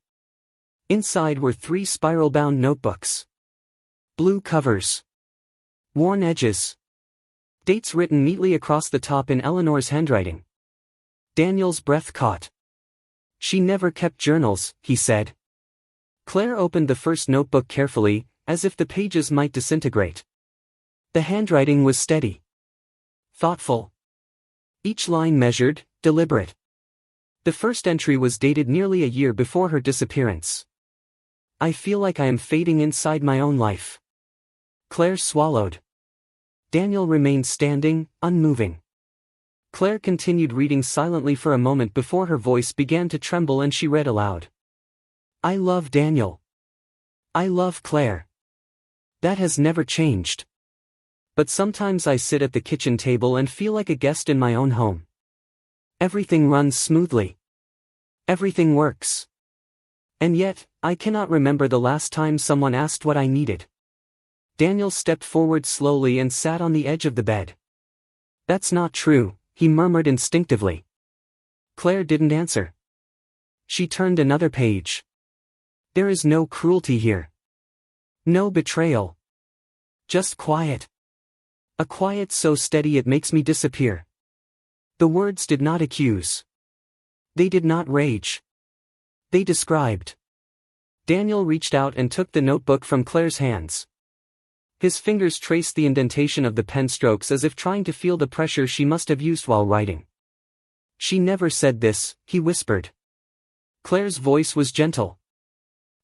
Inside were 3 spiral-bound notebooks. Blue covers. Worn edges. Dates written neatly across the top in Eleanor's handwriting. Daniel's breath caught. She never kept journals, he said. Claire opened the first notebook carefully, as if the pages might disintegrate. The handwriting was steady. Thoughtful. Each line measured, deliberate. The first entry was dated nearly a year before her disappearance. I feel like I am fading inside my own life. Claire swallowed. Daniel remained standing, unmoving. Claire continued reading silently for a moment before her voice began to tremble and she read aloud. I love Daniel. I love Claire. That has never changed. But sometimes I sit at the kitchen table and feel like a guest in my own home. Everything runs smoothly. Everything works. And yet, I cannot remember the last time someone asked what I needed. Daniel stepped forward slowly and sat on the edge of the bed. That's not true, he murmured instinctively. Claire didn't answer. She turned another page. There is no cruelty here. No betrayal. Just quiet. A quiet so steady it makes me disappear. The words did not accuse. They did not rage. They described. Daniel reached out and took the notebook from Claire's hands. His fingers traced the indentation of the pen strokes as if trying to feel the pressure she must have used while writing. She never said this, he whispered. Claire's voice was gentle.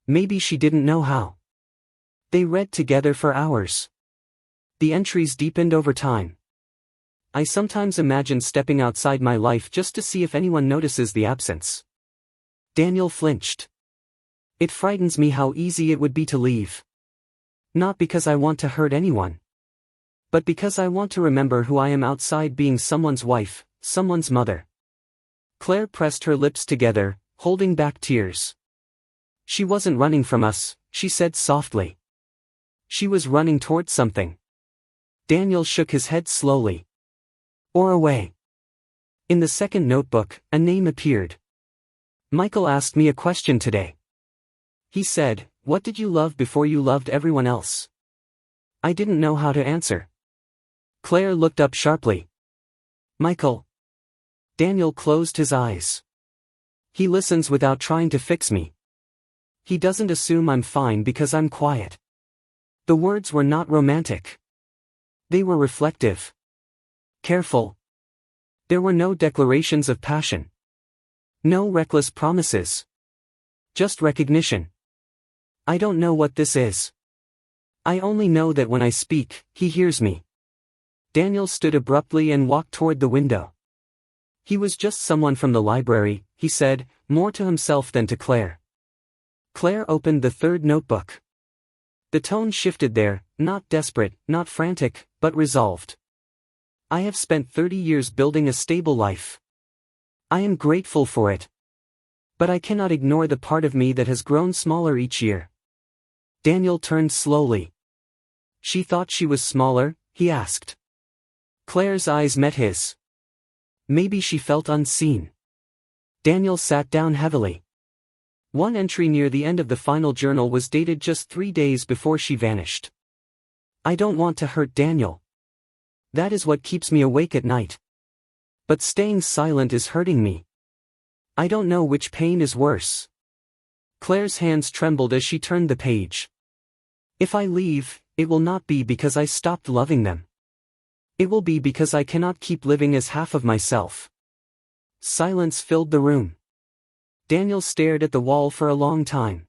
Maybe she didn't know how. They read together for hours. The entries deepened over time. I sometimes imagine stepping outside my life just to see if anyone notices the absence. Daniel flinched. It frightens me how easy it would be to leave. Not because I want to hurt anyone. But because I want to remember who I am outside being someone's wife, someone's mother. Claire pressed her lips together, holding back tears. She wasn't running from us, she said softly. She was running towards something. Daniel shook his head slowly. Or away. In the second notebook, a name appeared. Michael asked me a question today. He said, what did you love before you loved everyone else? I didn't know how to answer. Claire looked up sharply. Michael. Daniel closed his eyes. He listens without trying to fix me. He doesn't assume I'm fine because I'm quiet. The words were not romantic. They were reflective. Careful. There were no declarations of passion. No reckless promises. Just recognition. I don't know what this is. I only know that when I speak, he hears me. Daniel stood abruptly and walked toward the window. He was just someone from the library, he said, more to himself than to Claire. Claire opened the third notebook. The tone shifted there, not desperate, not frantic, but resolved. I have spent 30 years building a stable life. I am grateful for it. But I cannot ignore the part of me that has grown smaller each year. Daniel turned slowly. She thought she was smaller, he asked. Claire's eyes met his. Maybe she felt unseen. Daniel sat down heavily. One entry near the end of the final journal was dated just 3 days before she vanished. I don't want to hurt Daniel. That is what keeps me awake at night. But staying silent is hurting me. I don't know which pain is worse. Claire's hands trembled as she turned the page. If I leave, it will not be because I stopped loving them. It will be because I cannot keep living as half of myself. Silence filled the room. Daniel stared at the wall for a long time.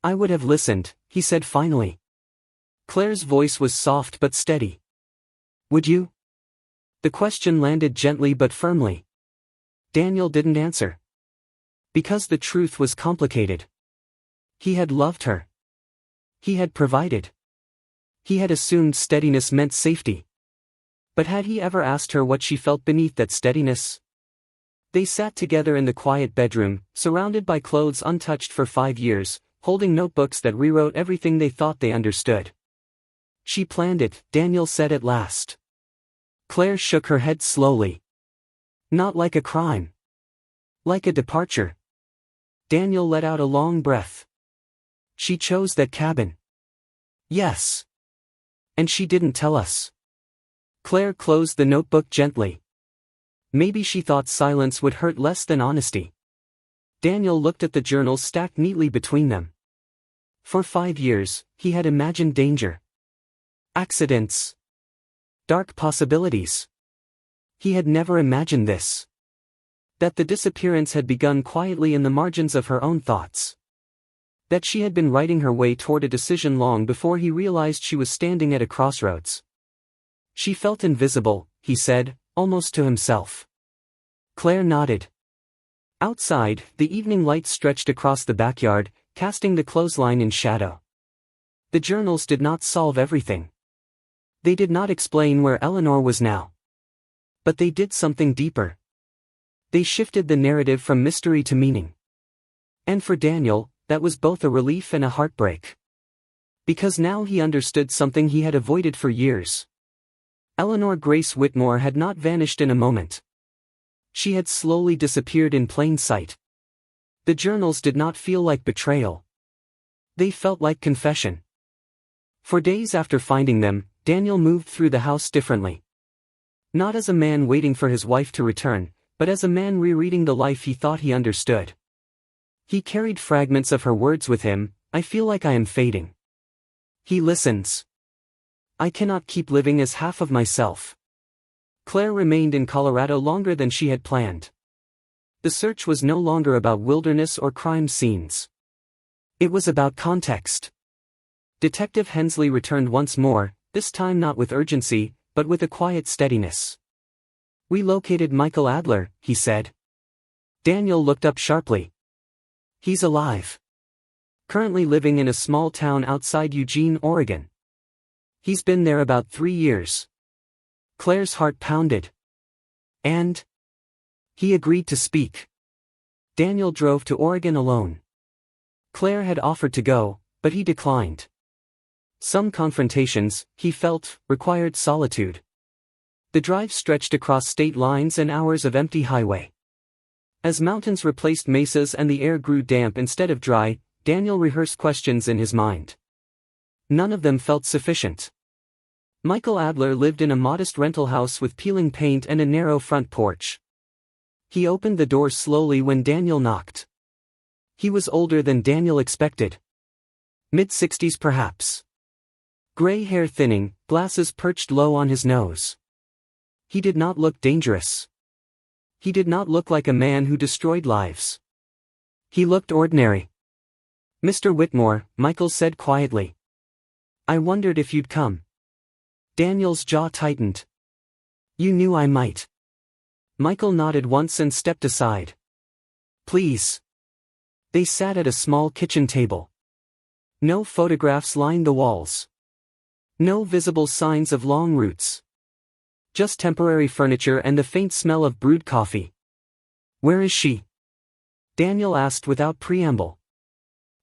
I would have listened, he said finally. Claire's voice was soft but steady. Would you? The question landed gently but firmly. Daniel didn't answer. Because the truth was complicated. He had loved her. He had provided. He had assumed steadiness meant safety. But had he ever asked her what she felt beneath that steadiness? They sat together in the quiet bedroom, surrounded by clothes untouched for 5 years, holding notebooks that rewrote everything they thought they understood. She planned it, Daniel said at last. Claire shook her head slowly. Not like a crime. Like a departure. Daniel let out a long breath. She chose that cabin. Yes. And she didn't tell us. Claire closed the notebook gently. Maybe she thought silence would hurt less than honesty. Daniel looked at the journals stacked neatly between them. For 5 years, he had imagined danger. Accidents. Dark possibilities. He had never imagined this. That the disappearance had begun quietly in the margins of her own thoughts. That she had been writing her way toward a decision long before he realized she was standing at a crossroads. She felt invisible, he said, almost to himself. Claire nodded. Outside, the evening light stretched across the backyard, casting the clothesline in shadow. The journals did not solve everything. They did not explain where Eleanor was now. But they did something deeper. They shifted the narrative from mystery to meaning. And for Daniel, that was both a relief and a heartbreak. Because now he understood something he had avoided for years. Eleanor Grace Whitmore had not vanished in a moment. She had slowly disappeared in plain sight. The journals did not feel like betrayal. They felt like confession. For days after finding them, Daniel moved through the house differently. Not as a man waiting for his wife to return, but as a man rereading the life he thought he understood. He carried fragments of her words with him. I feel like I am fading. He listens. I cannot keep living as half of myself. Claire remained in Colorado longer than she had planned. The search was no longer about wilderness or crime scenes. It was about context. Detective Hensley returned once more, this time not with urgency, but with a quiet steadiness. We located Michael Adler, he said. Daniel looked up sharply. He's alive. Currently living in a small town outside Eugene, Oregon. He's been there about 3 years. Claire's heart pounded. And? He agreed to speak. Daniel drove to Oregon alone. Claire had offered to go, but he declined. Some confrontations, he felt, required solitude. The drive stretched across state lines and hours of empty highway. As mountains replaced mesas and the air grew damp instead of dry, Daniel rehearsed questions in his mind. None of them felt sufficient. Michael Adler lived in a modest rental house with peeling paint and a narrow front porch. He opened the door slowly when Daniel knocked. He was older than Daniel expected. Mid-60s perhaps. Gray hair thinning, glasses perched low on his nose. He did not look dangerous. He did not look like a man who destroyed lives. He looked ordinary. Mr. Whitmore, Michael said quietly. I wondered if you'd come. Daniel's jaw tightened. You knew I might. Michael nodded once and stepped aside. Please. They sat at a small kitchen table. No photographs lined the walls. No visible signs of long roots. Just temporary furniture and the faint smell of brewed coffee. Where is she? Daniel asked without preamble.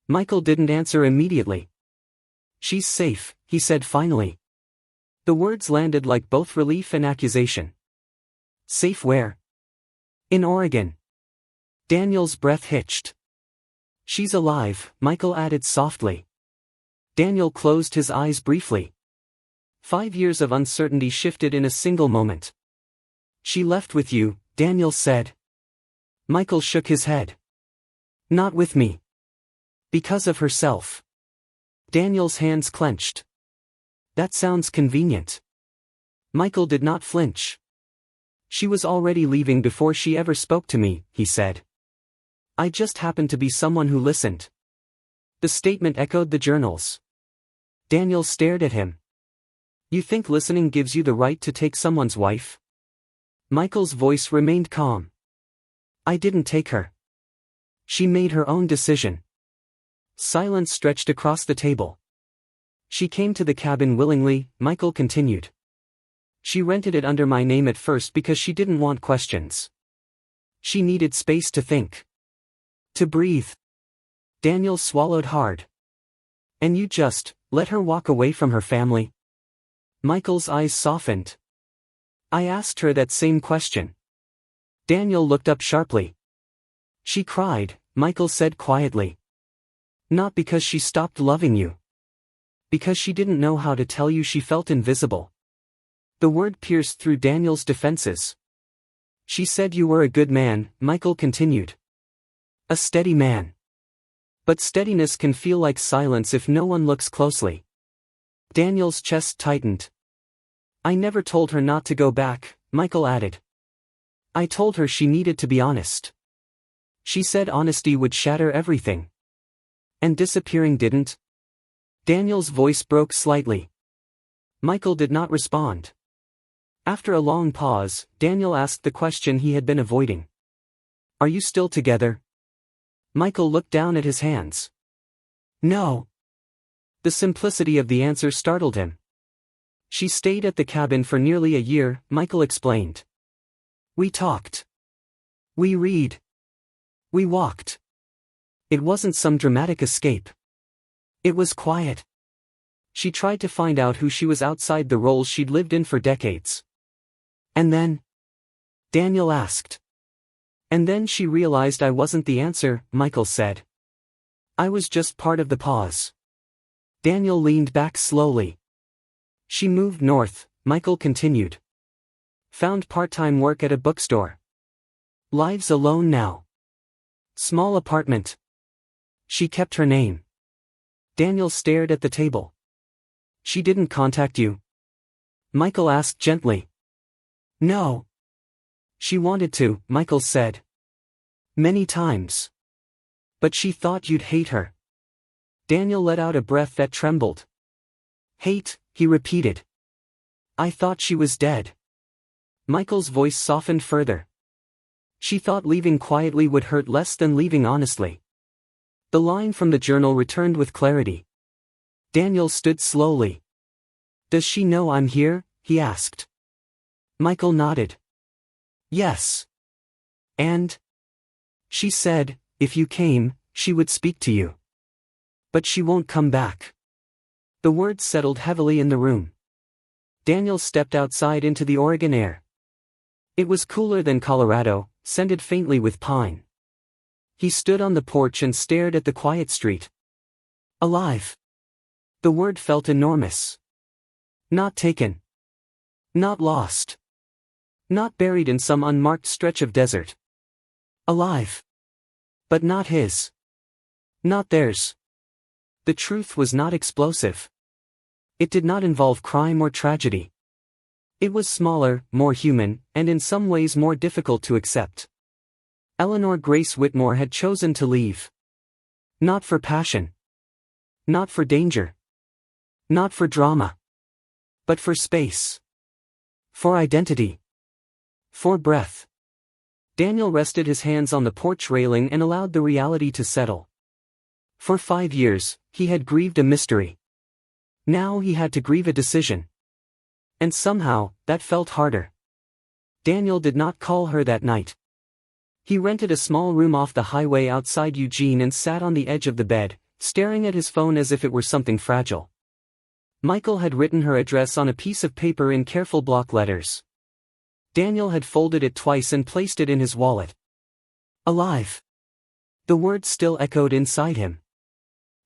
Michael didn't answer immediately. She's safe, he said finally. The words landed like both relief and accusation. Safe where? In Oregon. Daniel's breath hitched. She's alive, Michael added softly. Daniel closed his eyes briefly. 5 years of uncertainty shifted in a single moment. She left with you, Daniel said. Michael shook his head. Not with me. Because of herself. Daniel's hands clenched. That sounds convenient. Michael did not flinch. She was already leaving before she ever spoke to me, he said. I just happened to be someone who listened. The statement echoed the journals. Daniel stared at him. You think listening gives you the right to take someone's wife? Michael's voice remained calm. I didn't take her. She made her own decision. Silence stretched across the table. She came to the cabin willingly, Michael continued. She rented it under my name at first because she didn't want questions. She needed space to think. To breathe. Daniel swallowed hard. And you just let her walk away from her family? Michael's eyes softened. I asked her that same question. Daniel looked up sharply. She cried, Michael said quietly. Not because she stopped loving you. Because she didn't know how to tell you she felt invisible. The word pierced through Daniel's defenses. She said you were a good man, Michael continued. A steady man. But steadiness can feel like silence if no one looks closely. Daniel's chest tightened. I never told her not to go back, Michael added. I told her she needed to be honest. She said honesty would shatter everything. And disappearing didn't? Daniel's voice broke slightly. Michael did not respond. After a long pause, Daniel asked the question he had been avoiding. Are you still together? Michael looked down at his hands. No. The simplicity of the answer startled him. She stayed at the cabin for nearly a year, Michael explained. We talked. We read. We walked. It wasn't some dramatic escape. It was quiet. She tried to find out who she was outside the roles she'd lived in for decades. And then? Daniel asked. And then she realized I wasn't the answer, Michael said. I was just part of the pause. Daniel leaned back slowly. She moved north, Michael continued. Found part-time work at a bookstore. Lives alone now. Small apartment. She kept her name. Daniel stared at the table. She didn't contact you? Michael asked gently. No. She wanted to, Michael said. Many times. But she thought you'd hate her. Daniel let out a breath that trembled. Hate, he repeated. I thought she was dead. Michael's voice softened further. She thought leaving quietly would hurt less than leaving honestly. The line from the journal returned with clarity. Daniel stood slowly. Does she know I'm here? He asked. Michael nodded. Yes. And? She said, if you came, she would speak to you. But she won't come back. The words settled heavily in the room. Daniel stepped outside into the Oregon air. It was cooler than Colorado, scented faintly with pine. He stood on the porch and stared at the quiet street. Alive. The word felt enormous. Not taken. Not lost. Not buried in some unmarked stretch of desert. Alive. But not his. Not theirs. The truth was not explosive. It did not involve crime or tragedy. It was smaller, more human, and in some ways more difficult to accept. Eleanor Grace Whitmore had chosen to leave. Not for passion. Not for danger. Not for drama. But for space. For identity. For breath. Daniel rested his hands on the porch railing and allowed the reality to settle. For 5 years, he had grieved a mystery. Now he had to grieve a decision. And somehow, that felt harder. Daniel did not call her that night. He rented a small room off the highway outside Eugene and sat on the edge of the bed, staring at his phone as if it were something fragile. Michael had written her address on a piece of paper in careful block letters. Daniel had folded it twice and placed it in his wallet. Alive. The words still echoed inside him.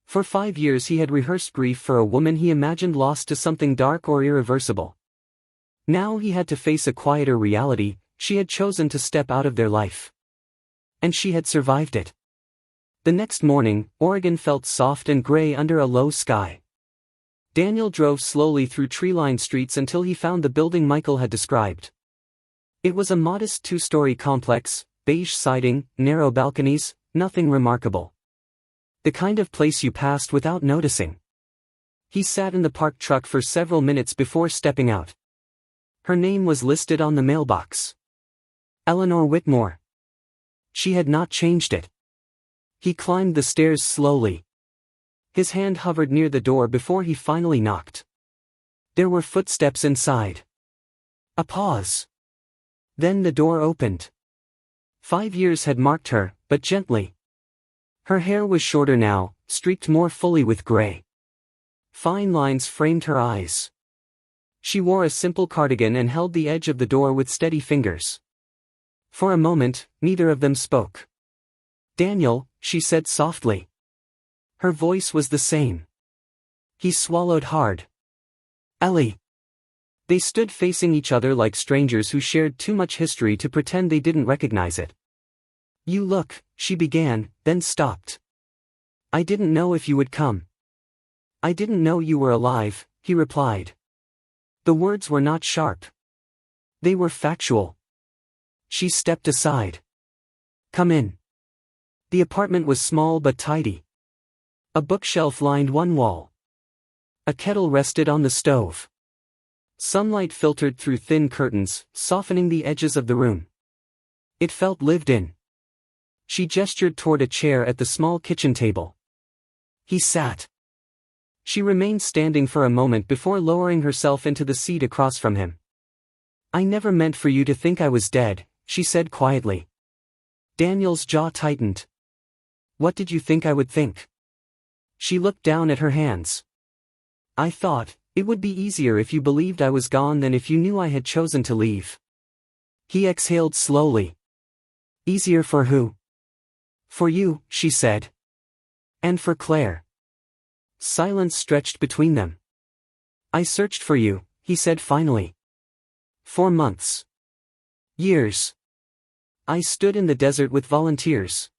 For 5 years he had rehearsed grief for a woman he imagined lost to something dark or irreversible. Now he had to face a quieter reality. She had chosen to step out of their life. And she had survived it. The next morning, Oregon felt soft and gray under a low sky. Daniel drove slowly through tree-lined streets until he found the building Michael had described. It was a modest 2-story complex, beige siding, narrow balconies, nothing remarkable. The kind of place you passed without noticing. He sat in the parked truck for several minutes before stepping out. Her name was listed on the mailbox. Eleanor Whitmore. She had not changed it. He climbed the stairs slowly. His hand hovered near the door before he finally knocked. There were footsteps inside. A pause. Then the door opened. 5 years had marked her, but gently. Her hair was shorter now, streaked more fully with gray. Fine lines framed her eyes. She wore a simple cardigan and held the edge of the door with steady fingers. For a moment, neither of them spoke. Daniel, she said softly. Her voice was the same. He swallowed hard. Ellie. They stood facing each other like strangers who shared too much history to pretend they didn't recognize it. You look, she began, then stopped. I didn't know if you would come. I didn't know you were alive, he replied. The words were not sharp. They were factual. She stepped aside. Come in. The apartment was small but tidy. A bookshelf lined one wall. A kettle rested on the stove. Sunlight filtered through thin curtains, softening the edges of the room. It felt lived in. She gestured toward a chair at the small kitchen table. He sat. She remained standing for a moment before lowering herself into the seat across from him. "I never meant for you to think I was dead," she said quietly. Daniel's jaw tightened. "What did you think I would think?" She looked down at her hands. "I thought it would be easier if you believed I was gone than if you knew I had chosen to leave." He exhaled slowly. "Easier for who?" "For you," she said. "And for Claire." Silence stretched between them. "I searched for you," he said finally. "For months. Years. I stood in the desert with volunteers.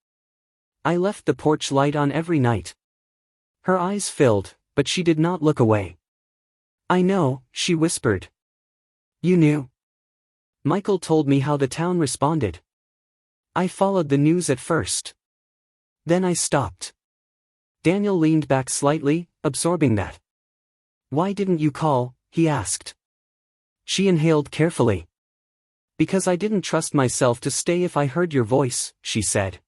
I left the porch light on every night." Her eyes filled, but she did not look away. "I know," she whispered. "You knew?" "Michael told me how the town responded. I followed the news at first. Then I stopped." Daniel leaned back slightly, absorbing that. "Why didn't you call?" he asked. She inhaled carefully. "Because I didn't trust myself to stay if I heard your voice," she said.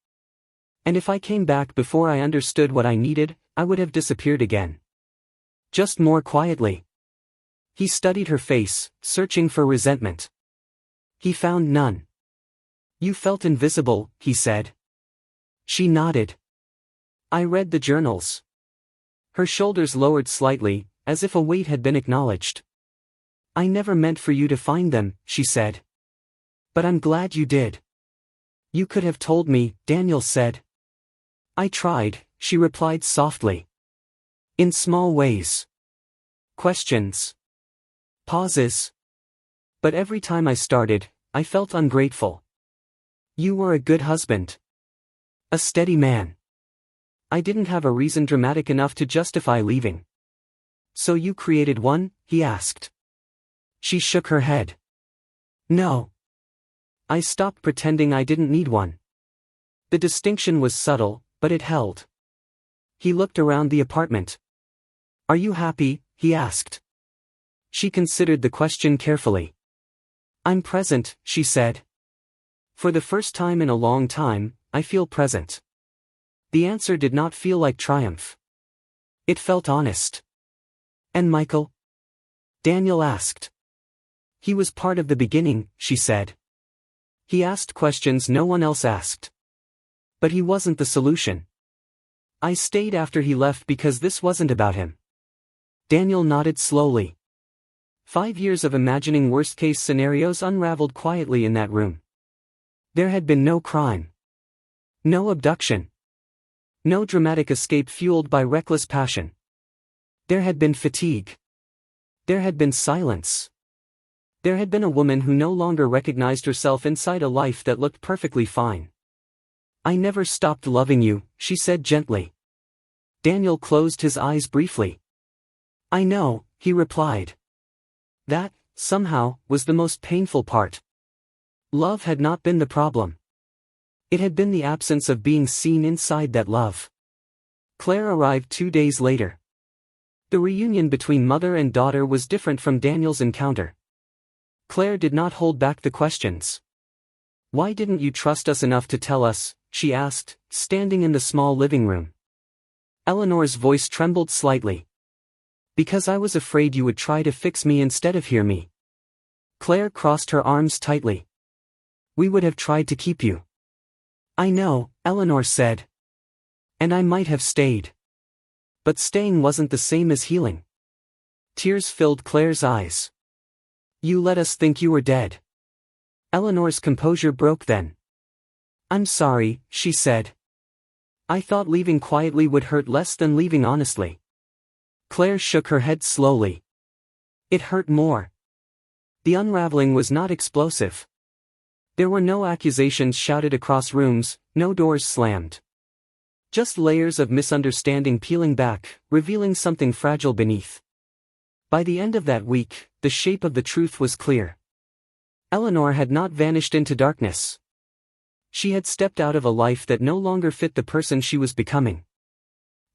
"And if I came back before I understood what I needed, I would have disappeared again." Just more quietly. He studied her face, searching for resentment. He found none. "You felt invisible," he said. She nodded. "I read the journals." Her shoulders lowered slightly, as if a weight had been acknowledged. "I never meant for you to find them," she said. "But I'm glad you did." "You could have told me," Daniel said. "I tried," she replied softly. "In small ways. Questions. Pauses. But every time I started, I felt ungrateful. You were a good husband. A steady man. I didn't have a reason dramatic enough to justify leaving." "So you created one?" he asked. She shook her head. "No. I stopped pretending I didn't need one." The distinction was subtle, but it held. He looked around the apartment. "Are you happy?" he asked. She considered the question carefully. "I'm present," she said. "For the first time in a long time, I feel present." The answer did not feel like triumph. It felt honest. "And Michael?" Daniel asked. "He was part of the beginning," she said. "He asked questions no one else asked. But he wasn't the solution. I stayed after he left because this wasn't about him." Daniel nodded slowly. 5 years of imagining worst-case scenarios unraveled quietly in that room. There had been no crime. No abduction. No dramatic escape fueled by reckless passion. There had been fatigue. There had been silence. There had been a woman who no longer recognized herself inside a life that looked perfectly fine. "I never stopped loving you," she said gently. Daniel closed his eyes briefly. "I know," he replied. That, somehow, was the most painful part. Love had not been the problem. It had been the absence of being seen inside that love. Claire arrived 2 days later. The reunion between mother and daughter was different from Daniel's encounter. Claire did not hold back the questions. "Why didn't you trust us enough to tell us?" she asked, standing in the small living room. Eleanor's voice trembled slightly. "Because I was afraid you would try to fix me instead of hear me." Claire crossed her arms tightly. "We would have tried to keep you." "I know," Eleanor said. "And I might have stayed. But staying wasn't the same as healing." Tears filled Claire's eyes. "You let us think you were dead." Eleanor's composure broke then. "I'm sorry," she said. "I thought leaving quietly would hurt less than leaving honestly." Claire shook her head slowly. "It hurt more." The unraveling was not explosive. There were no accusations shouted across rooms, no doors slammed. Just layers of misunderstanding peeling back, revealing something fragile beneath. By the end of that week, the shape of the truth was clear. Eleanor had not vanished into darkness. She had stepped out of a life that no longer fit the person she was becoming.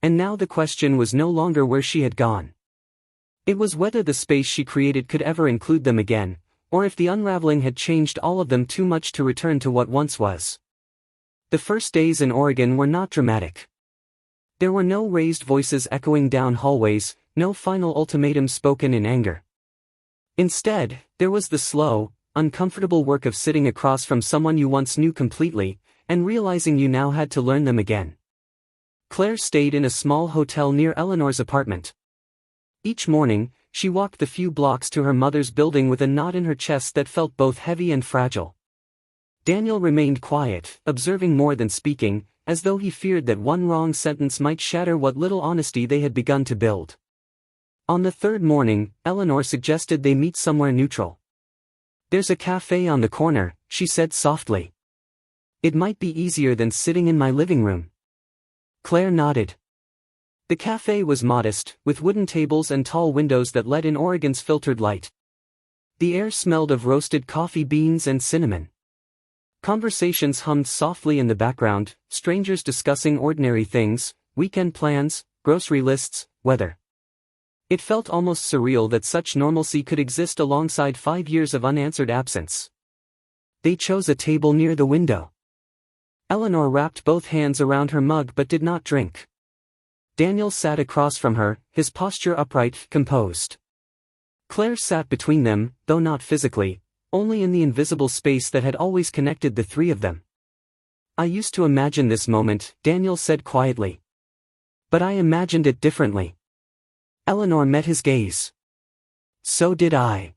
And now the question was no longer where she had gone. It was whether the space she created could ever include them again, or if the unraveling had changed all of them too much to return to what once was. The first days in Oregon were not dramatic. There were no raised voices echoing down hallways, no final ultimatums spoken in anger. Instead, there was the slow, uncomfortable work of sitting across from someone you once knew completely, and realizing you now had to learn them again. Claire stayed in a small hotel near Eleanor's apartment. Each morning, she walked the few blocks to her mother's building with a knot in her chest that felt both heavy and fragile. Daniel remained quiet, observing more than speaking, as though he feared that one wrong sentence might shatter what little honesty they had begun to build. On the third morning, Eleanor suggested they meet somewhere neutral. "There's a cafe on the corner," she said softly. "It might be easier than sitting in my living room." Claire nodded. The cafe was modest, with wooden tables and tall windows that let in Oregon's filtered light. The air smelled of roasted coffee beans and cinnamon. Conversations hummed softly in the background, strangers discussing ordinary things, weekend plans, grocery lists, weather. It felt almost surreal that such normalcy could exist alongside 5 years of unanswered absence. They chose a table near the window. Eleanor wrapped both hands around her mug but did not drink. Daniel sat across from her, his posture upright, composed. Claire sat between them, though not physically, only in the invisible space that had always connected the three of them. "I used to imagine this moment," Daniel said quietly. "But I imagined it differently." Eleanor met his gaze. "So did I."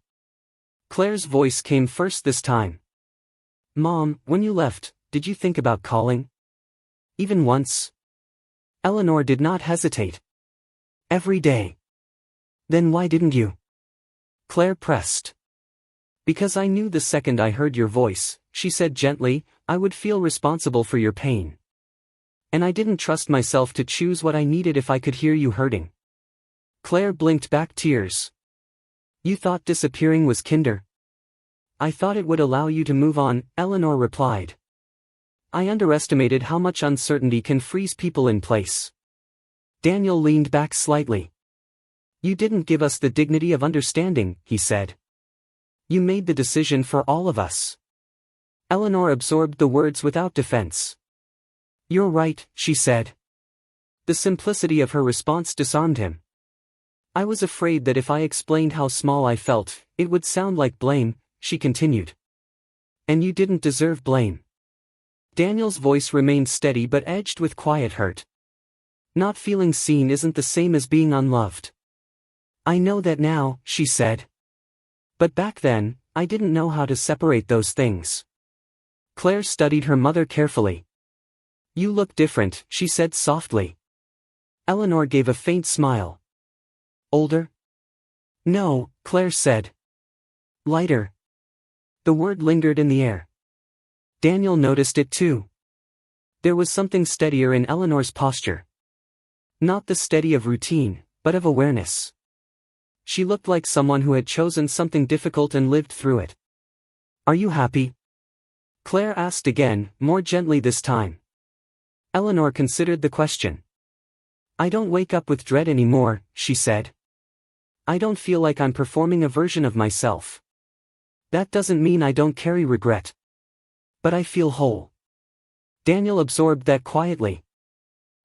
Claire's voice came first this time. "Mom, when you left, did you think about calling? Even once?" Eleanor did not hesitate. "Every day." "Then why didn't you?" Claire pressed. "Because I knew the second I heard your voice," she said gently, "I would feel responsible for your pain. And I didn't trust myself to choose what I needed if I could hear you hurting." Claire blinked back tears. "You thought disappearing was kinder?" "I thought it would allow you to move on," Eleanor replied. "I underestimated how much uncertainty can freeze people in place." Daniel leaned back slightly. "You didn't give us the dignity of understanding," he said. "You made the decision for all of us." Eleanor absorbed the words without defense. "You're right," she said. The simplicity of her response disarmed him. "I was afraid that if I explained how small I felt, it would sound like blame," she continued. "And you didn't deserve blame." Daniel's voice remained steady but edged with quiet hurt. "Not feeling seen isn't the same as being unloved." "I know that now," she said. "But back then, I didn't know how to separate those things." Claire studied her mother carefully. "You look different," she said softly. Eleanor gave a faint smile. "Older?" "No," Claire said. "Lighter." The word lingered in the air. Daniel noticed it too. There was something steadier in Eleanor's posture. Not the steady of routine, but of awareness. She looked like someone who had chosen something difficult and lived through it. "Are you happy?" Claire asked again, more gently this time. Eleanor considered the question. "I don't wake up with dread anymore," she said. "I don't feel like I'm performing a version of myself. That doesn't mean I don't carry regret. But I feel whole." Daniel absorbed that quietly.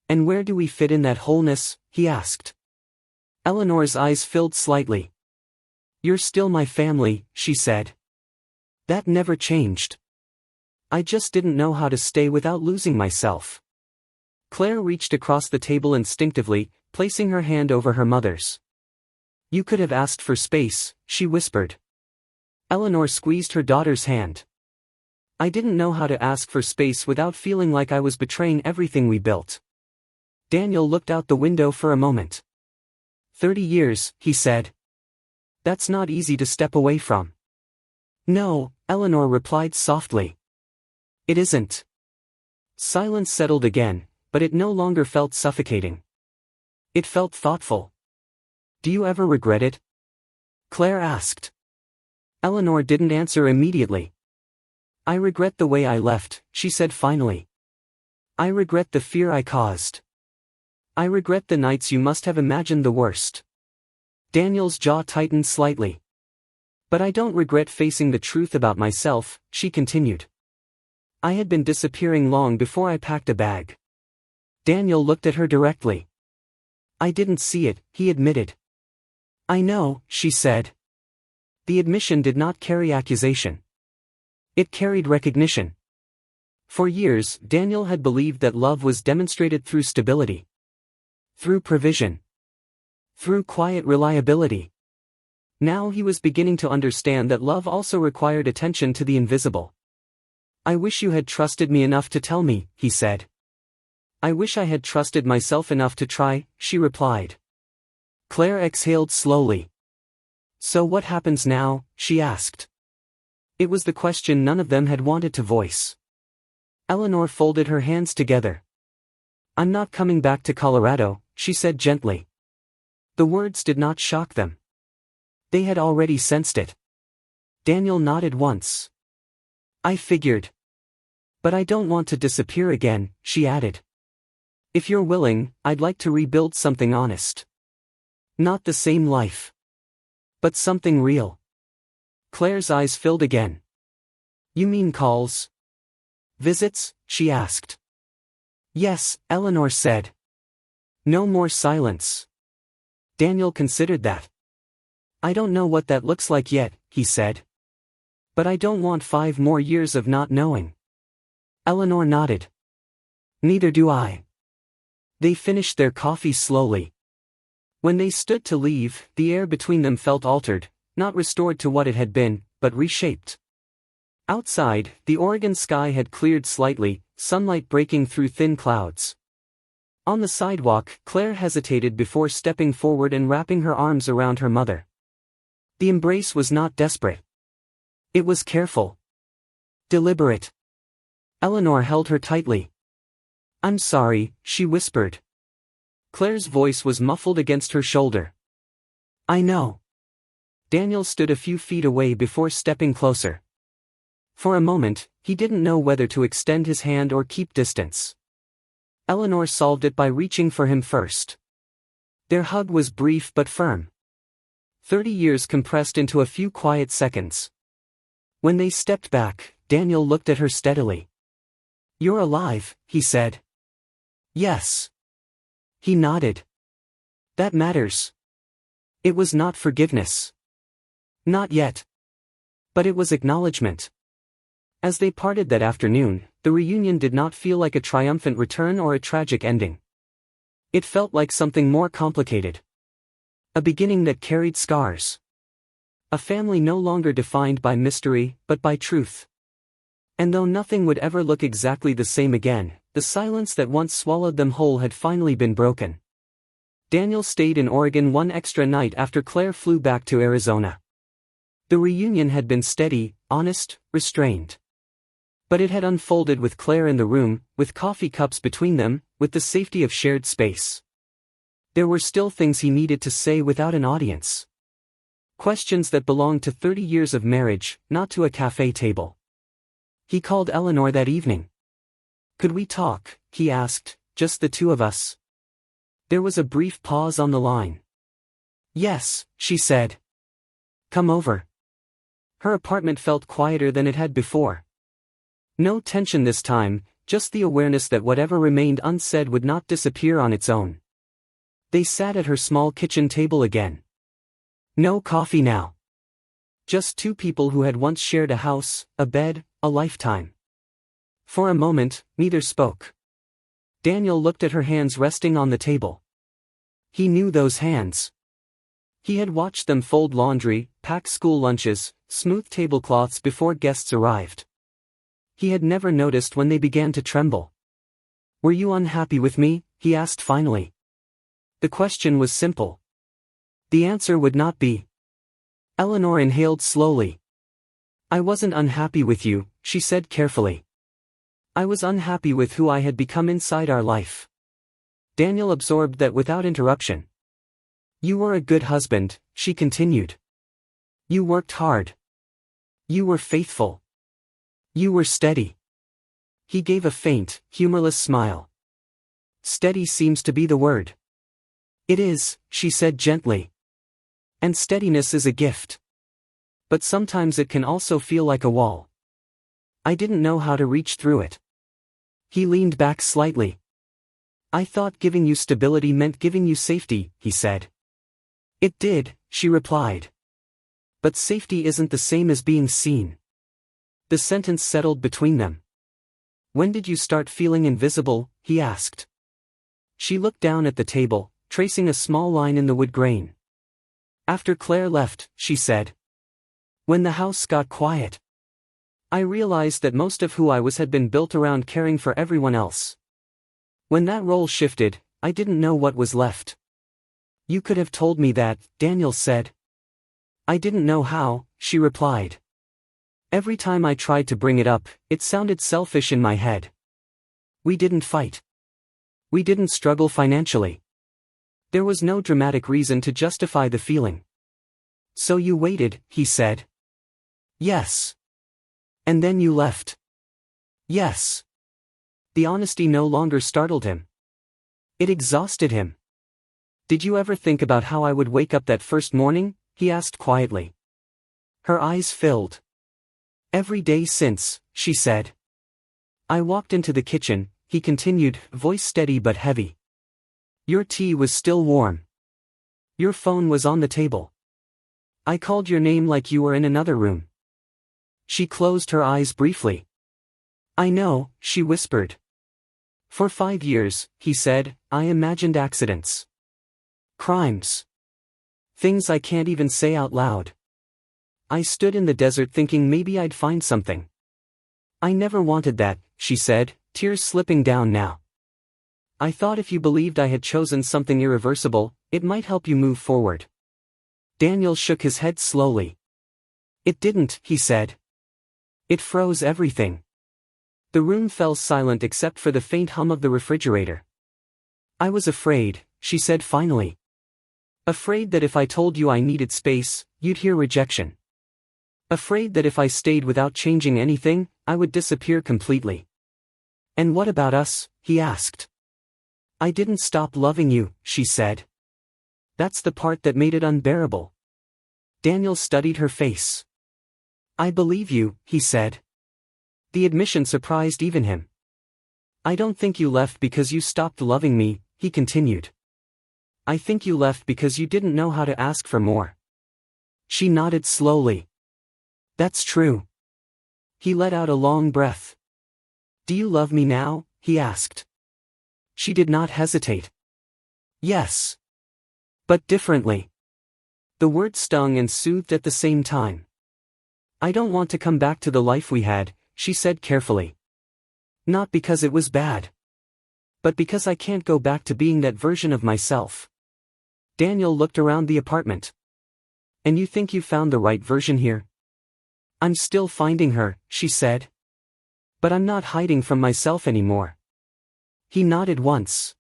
"And where do we fit in that wholeness?" he asked. Eleanor's eyes filled slightly. "You're still my family," she said. "That never changed. I just didn't know how to stay without losing myself." Claire reached across the table instinctively, placing her hand over her mother's. "You could have asked for space," she whispered. Eleanor squeezed her daughter's hand. "I didn't know how to ask for space without feeling like I was betraying everything we built." Daniel looked out the window for a moment. 30 years, he said. "That's not easy to step away from." "No," Eleanor replied softly. "It isn't." Silence settled again, but it no longer felt suffocating. It felt thoughtful. "Do you ever regret it?" Claire asked. Eleanor didn't answer immediately. "I regret the way I left," she said finally. "I regret the fear I caused. I regret the nights you must have imagined the worst." Daniel's jaw tightened slightly. But I don't regret facing the truth about myself, she continued. I had been disappearing long before I packed a bag. Daniel looked at her directly. I didn't see it, he admitted. I know, she said. The admission did not carry accusation. It carried recognition. For years, Daniel had believed that love was demonstrated through stability. Through provision. Through quiet reliability. Now he was beginning to understand that love also required attention to the invisible. I wish you had trusted me enough to tell me, he said. I wish I had trusted myself enough to try, she replied. Claire exhaled slowly. So what happens now, she asked. It was the question none of them had wanted to voice. Eleanor folded her hands together. I'm not coming back to Colorado, she said gently. The words did not shock them. They had already sensed it. Daniel nodded once. I figured. But I don't want to disappear again, she added. If you're willing, I'd like to rebuild something honest. Not the same life. But something real. Claire's eyes filled again. You mean calls? Visits? She asked. Yes, Eleanor said. No more silence. Daniel considered that. I don't know what that looks like yet, he said. But I don't want 5 more years of not knowing. Eleanor nodded. Neither do I. They finished their coffee slowly. When they stood to leave, the air between them felt altered, not restored to what it had been, but reshaped. Outside, the Oregon sky had cleared slightly, sunlight breaking through thin clouds. On the sidewalk, Claire hesitated before stepping forward and wrapping her arms around her mother. The embrace was not desperate. It was careful. Deliberate. Eleanor held her tightly. I'm sorry, she whispered. Claire's voice was muffled against her shoulder. I know. Daniel stood a few feet away before stepping closer. For a moment, he didn't know whether to extend his hand or keep distance. Eleanor solved it by reaching for him first. Their hug was brief but firm. 30 years compressed into a few quiet seconds. When they stepped back, Daniel looked at her steadily. You're alive, he said. Yes. He nodded. That matters. It was not forgiveness. Not yet. But it was acknowledgement. As they parted that afternoon, the reunion did not feel like a triumphant return or a tragic ending. It felt like something more complicated. A beginning that carried scars. A family no longer defined by mystery, but by truth. And though nothing would ever look exactly the same again, the silence that once swallowed them whole had finally been broken. Daniel stayed in Oregon one extra night after Claire flew back to Arizona. The reunion had been steady, honest, restrained. But it had unfolded with Claire in the room, with coffee cups between them, with the safety of shared space. There were still things he needed to say without an audience. Questions that belonged to 30 years of marriage, not to a cafe table. He called Eleanor that evening. Could we talk, he asked, just the two of us? There was a brief pause on the line. Yes, she said. Come over. Her apartment felt quieter than it had before. No tension this time, just the awareness that whatever remained unsaid would not disappear on its own. They sat at her small kitchen table again. No coffee now. Just two people who had once shared a house, a bed, a lifetime. For a moment, neither spoke. Daniel looked at her hands resting on the table. He knew those hands. He had watched them fold laundry, pack school lunches, smooth tablecloths before guests arrived. He had never noticed when they began to tremble. Were you unhappy with me? He asked finally. The question was simple. The answer would not be. Eleanor inhaled slowly. I wasn't unhappy with you, she said carefully. I was unhappy with who I had become inside our life. Daniel absorbed that without interruption. You were a good husband, she continued. You worked hard. You were faithful. You were steady. He gave a faint, humorless smile. Steady seems to be the word. It is, she said gently. And steadiness is a gift. But sometimes it can also feel like a wall. I didn't know how to reach through it. He leaned back slightly. I thought giving you stability meant giving you safety, he said. It did, she replied. But safety isn't the same as being seen. The sentence settled between them. When did you start feeling invisible? He asked. She looked down at the table, tracing a small line in the wood grain. After Claire left, she said. When the house got quiet. I realized that most of who I was had been built around caring for everyone else. When that role shifted, I didn't know what was left. You could have told me that, Daniel said. I didn't know how, she replied. Every time I tried to bring it up, it sounded selfish in my head. We didn't fight. We didn't struggle financially. There was no dramatic reason to justify the feeling. So you waited, he said. Yes. And then you left. Yes. The honesty no longer startled him. It exhausted him. Did you ever think about how I would wake up that first morning? He asked quietly. Her eyes filled. Every day since, she said. I walked into the kitchen, he continued, voice steady but heavy. Your tea was still warm. Your phone was on the table. I called your name like you were in another room. She closed her eyes briefly. I know, she whispered. For 5 years, he said, I imagined accidents. Crimes. Things I can't even say out loud. I stood in the desert thinking maybe I'd find something. I never wanted that, she said, tears slipping down now. I thought if you believed I had chosen something irreversible, it might help you move forward. Daniel shook his head slowly. It didn't, he said. It froze everything. The room fell silent except for the faint hum of the refrigerator. I was afraid, she said finally. Afraid that if I told you I needed space, you'd hear rejection. Afraid that if I stayed without changing anything, I would disappear completely. And what about us? He asked. I didn't stop loving you, she said. That's the part that made it unbearable. Daniel studied her face. I believe you, he said. The admission surprised even him. I don't think you left because you stopped loving me, he continued. I think you left because you didn't know how to ask for more. She nodded slowly. That's true. He let out a long breath. Do you love me now? He asked. She did not hesitate. Yes. But differently. The word stung and soothed at the same time. I don't want to come back to the life we had, she said carefully. Not because it was bad. But because I can't go back to being that version of myself. Daniel looked around the apartment. And you think you found the right version here? I'm still finding her, she said. But I'm not hiding from myself anymore. He nodded once.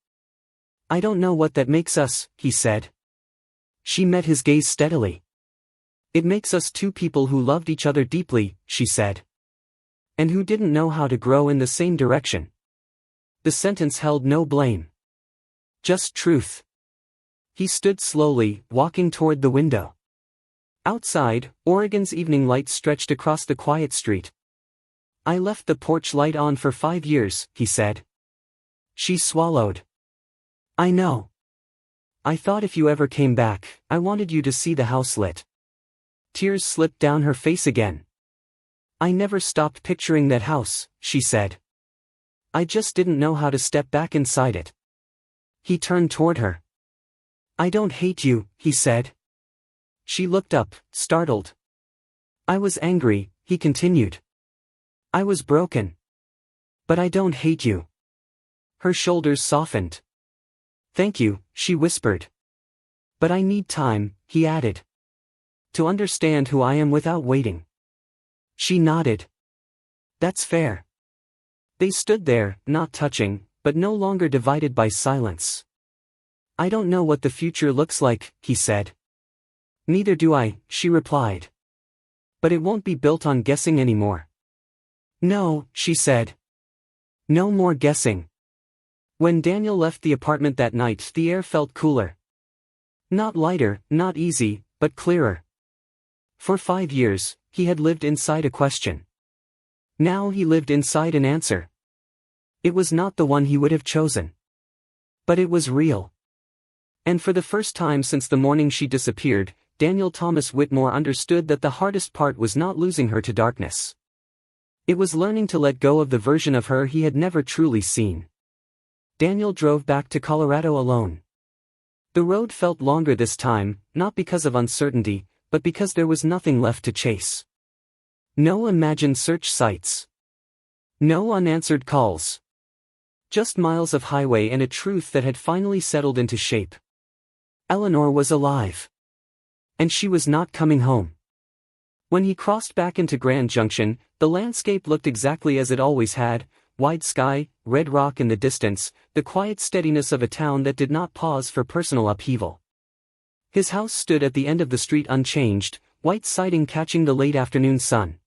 I don't know what that makes us, he said. She met his gaze steadily. It makes us two people who loved each other deeply, she said. And who didn't know how to grow in the same direction. The sentence held no blame. Just truth. He stood slowly, walking toward the window. Outside, Oregon's evening light stretched across the quiet street. I left the porch light on for 5 years, he said. She swallowed. I know. I thought if you ever came back, I wanted you to see the house lit. Tears slipped down her face again. I never stopped picturing that house, she said. I just didn't know how to step back inside it. He turned toward her. I don't hate you, he said. She looked up, startled. I was angry, he continued. I was broken. But I don't hate you. Her shoulders softened. Thank you, she whispered. But I need time, he added. To understand who I am without waiting. She nodded. That's fair. They stood there, not touching, but no longer divided by silence. I don't know what the future looks like, he said. Neither do I, she replied. But it won't be built on guessing anymore. No, she said. No more guessing. When Daniel left the apartment that night, the air felt cooler. Not lighter, not easy, but clearer. For 5 years, he had lived inside a question. Now he lived inside an answer. It was not the one he would have chosen. But it was real. And for the first time since the morning she disappeared, Daniel Thomas Whitmore understood that the hardest part was not losing her to darkness. It was learning to let go of the version of her he had never truly seen. Daniel drove back to Colorado alone. The road felt longer this time, not because of uncertainty, but because there was nothing left to chase. No imagined search sites. No unanswered calls. Just miles of highway and a truth that had finally settled into shape. Eleanor was alive. And she was not coming home. When he crossed back into Grand Junction, the landscape looked exactly as it always had: wide sky, red rock in the distance, the quiet steadiness of a town that did not pause for personal upheaval. His house stood at the end of the street unchanged, white siding catching the late afternoon sun.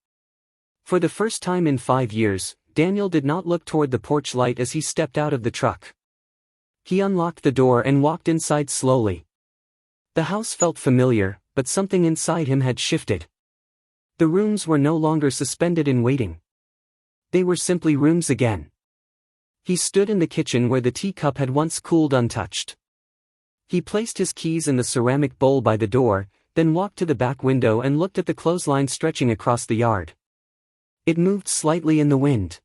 For the first time in 5 years, Daniel did not look toward the porch light as he stepped out of the truck. He unlocked the door and walked inside slowly. The house felt familiar, but something inside him had shifted. The rooms were no longer suspended in waiting. They were simply rooms again. He stood in the kitchen where the teacup had once cooled untouched. He placed his keys in the ceramic bowl by the door, then walked to the back window and looked at the clothesline stretching across the yard. It moved slightly in the wind.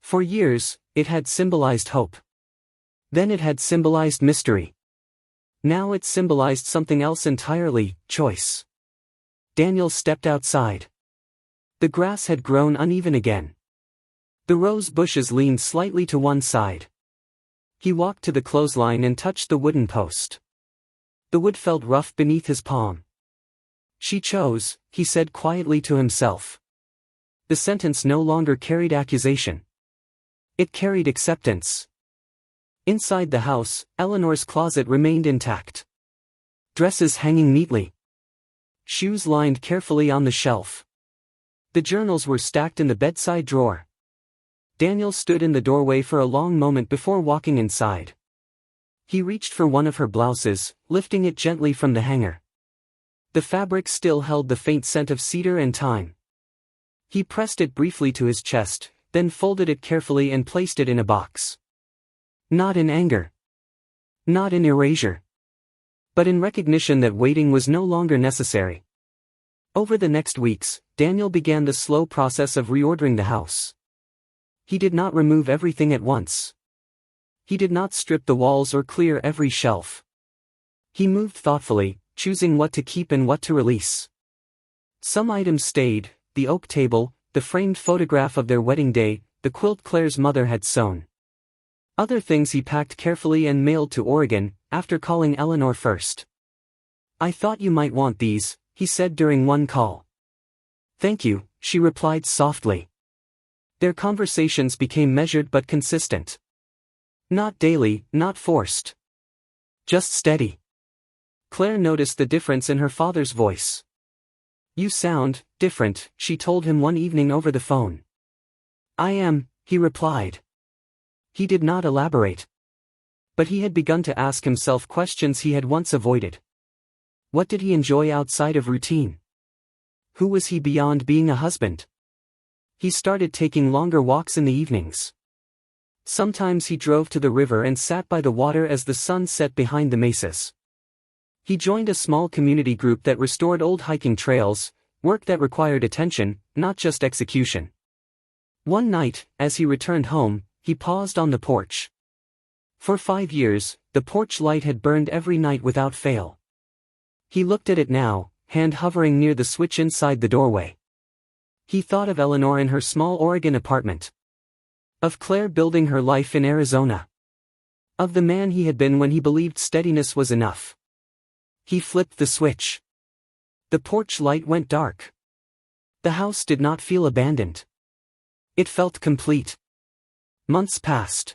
For years, it had symbolized hope. Then it had symbolized mystery. Now it symbolized something else entirely: choice. Daniel stepped outside. The grass had grown uneven again. The rose bushes leaned slightly to one side. He walked to the clothesline and touched the wooden post. The wood felt rough beneath his palm. She chose, he said quietly to himself. The sentence no longer carried accusation. It carried acceptance. Inside the house, Eleanor's closet remained intact. Dresses hanging neatly. Shoes lined carefully on the shelf. The journals were stacked in the bedside drawer. Daniel stood in the doorway for a long moment before walking inside. He reached for one of her blouses, lifting it gently from the hanger. The fabric still held the faint scent of cedar and thyme. He pressed it briefly to his chest, then folded it carefully and placed it in a box. Not in anger. Not in erasure. But in recognition that waiting was no longer necessary. Over the next weeks, Daniel began the slow process of reordering the house. He did not remove everything at once. He did not strip the walls or clear every shelf. He moved thoughtfully, choosing what to keep and what to release. Some items stayed: the oak table, the framed photograph of their wedding day, the quilt Claire's mother had sewn. Other things he packed carefully and mailed to Oregon, after calling Eleanor first. "I thought you might want these," he said during one call. "Thank you," she replied softly. Their conversations became measured but consistent. Not daily, not forced. Just steady. Claire noticed the difference in her father's voice. "You sound different," she told him one evening over the phone. "I am," he replied. He did not elaborate. But he had begun to ask himself questions he had once avoided. What did he enjoy outside of routine? Who was he beyond being a husband? He started taking longer walks in the evenings. Sometimes he drove to the river and sat by the water as the sun set behind the mesas. He joined a small community group that restored old hiking trails, work that required attention, not just execution. One night, as he returned home, he paused on the porch. For 5 years, the porch light had burned every night without fail. He looked at it now, hand hovering near the switch inside the doorway. He thought of Eleanor in her small Oregon apartment. Of Claire building her life in Arizona. Of the man he had been when he believed steadiness was enough. He flipped the switch. The porch light went dark. The house did not feel abandoned. It felt complete. Months passed.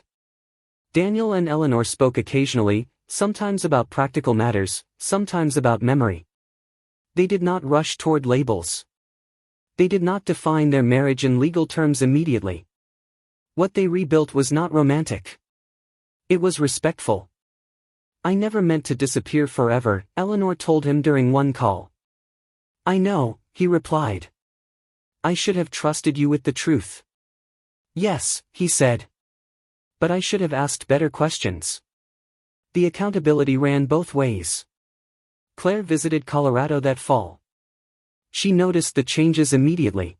Daniel and Eleanor spoke occasionally, sometimes about practical matters, sometimes about memory. They did not rush toward labels. They did not define their marriage in legal terms immediately. What they rebuilt was not romantic. It was respectful. I never meant to disappear forever, Eleanor told him during one call. I know, he replied. I should have trusted you with the truth. Yes, he said. But I should have asked better questions. The accountability ran both ways. Claire visited Colorado that fall. She noticed the changes immediately.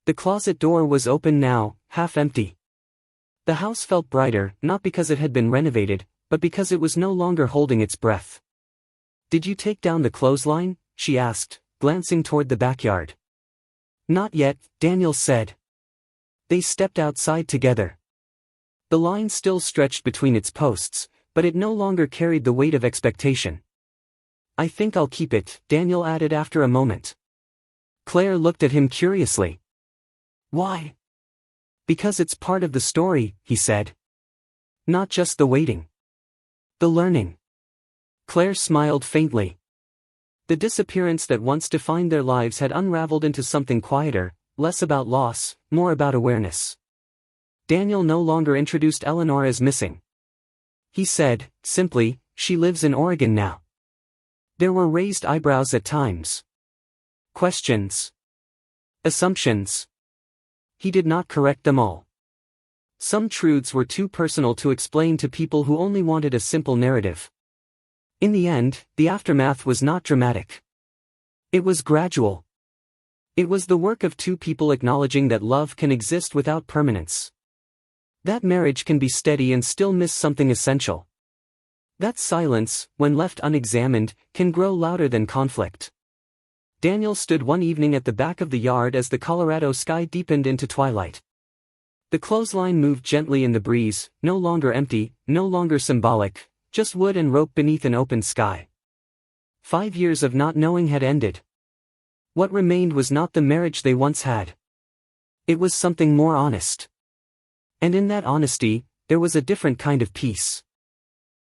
The closet door was open now, half empty. The house felt brighter, not because it had been renovated, but because it was no longer holding its breath. Did you take down the clothesline? She asked, glancing toward the backyard. Not yet, Daniel said. They stepped outside together. The line still stretched between its posts, but it no longer carried the weight of expectation. I think I'll keep it, Daniel added after a moment. Claire looked at him curiously. Why? Because it's part of the story, he said. Not just the waiting. The learning. Claire smiled faintly. The disappearance that once defined their lives had unraveled into something quieter, less about loss, more about awareness. Daniel no longer introduced Eleanor as missing. He said, simply, she lives in Oregon now. There were raised eyebrows at times. Questions. Assumptions. He did not correct them all. Some truths were too personal to explain to people who only wanted a simple narrative. In the end, the aftermath was not dramatic. It was gradual. It was the work of two people acknowledging that love can exist without permanence. That marriage can be steady and still miss something essential. That silence, when left unexamined, can grow louder than conflict. Daniel stood one evening at the back of the yard as the Colorado sky deepened into twilight. The clothesline moved gently in the breeze, no longer empty, no longer symbolic, just wood and rope beneath an open sky. 5 years of not knowing had ended. What remained was not the marriage they once had. It was something more honest. And in that honesty, there was a different kind of peace.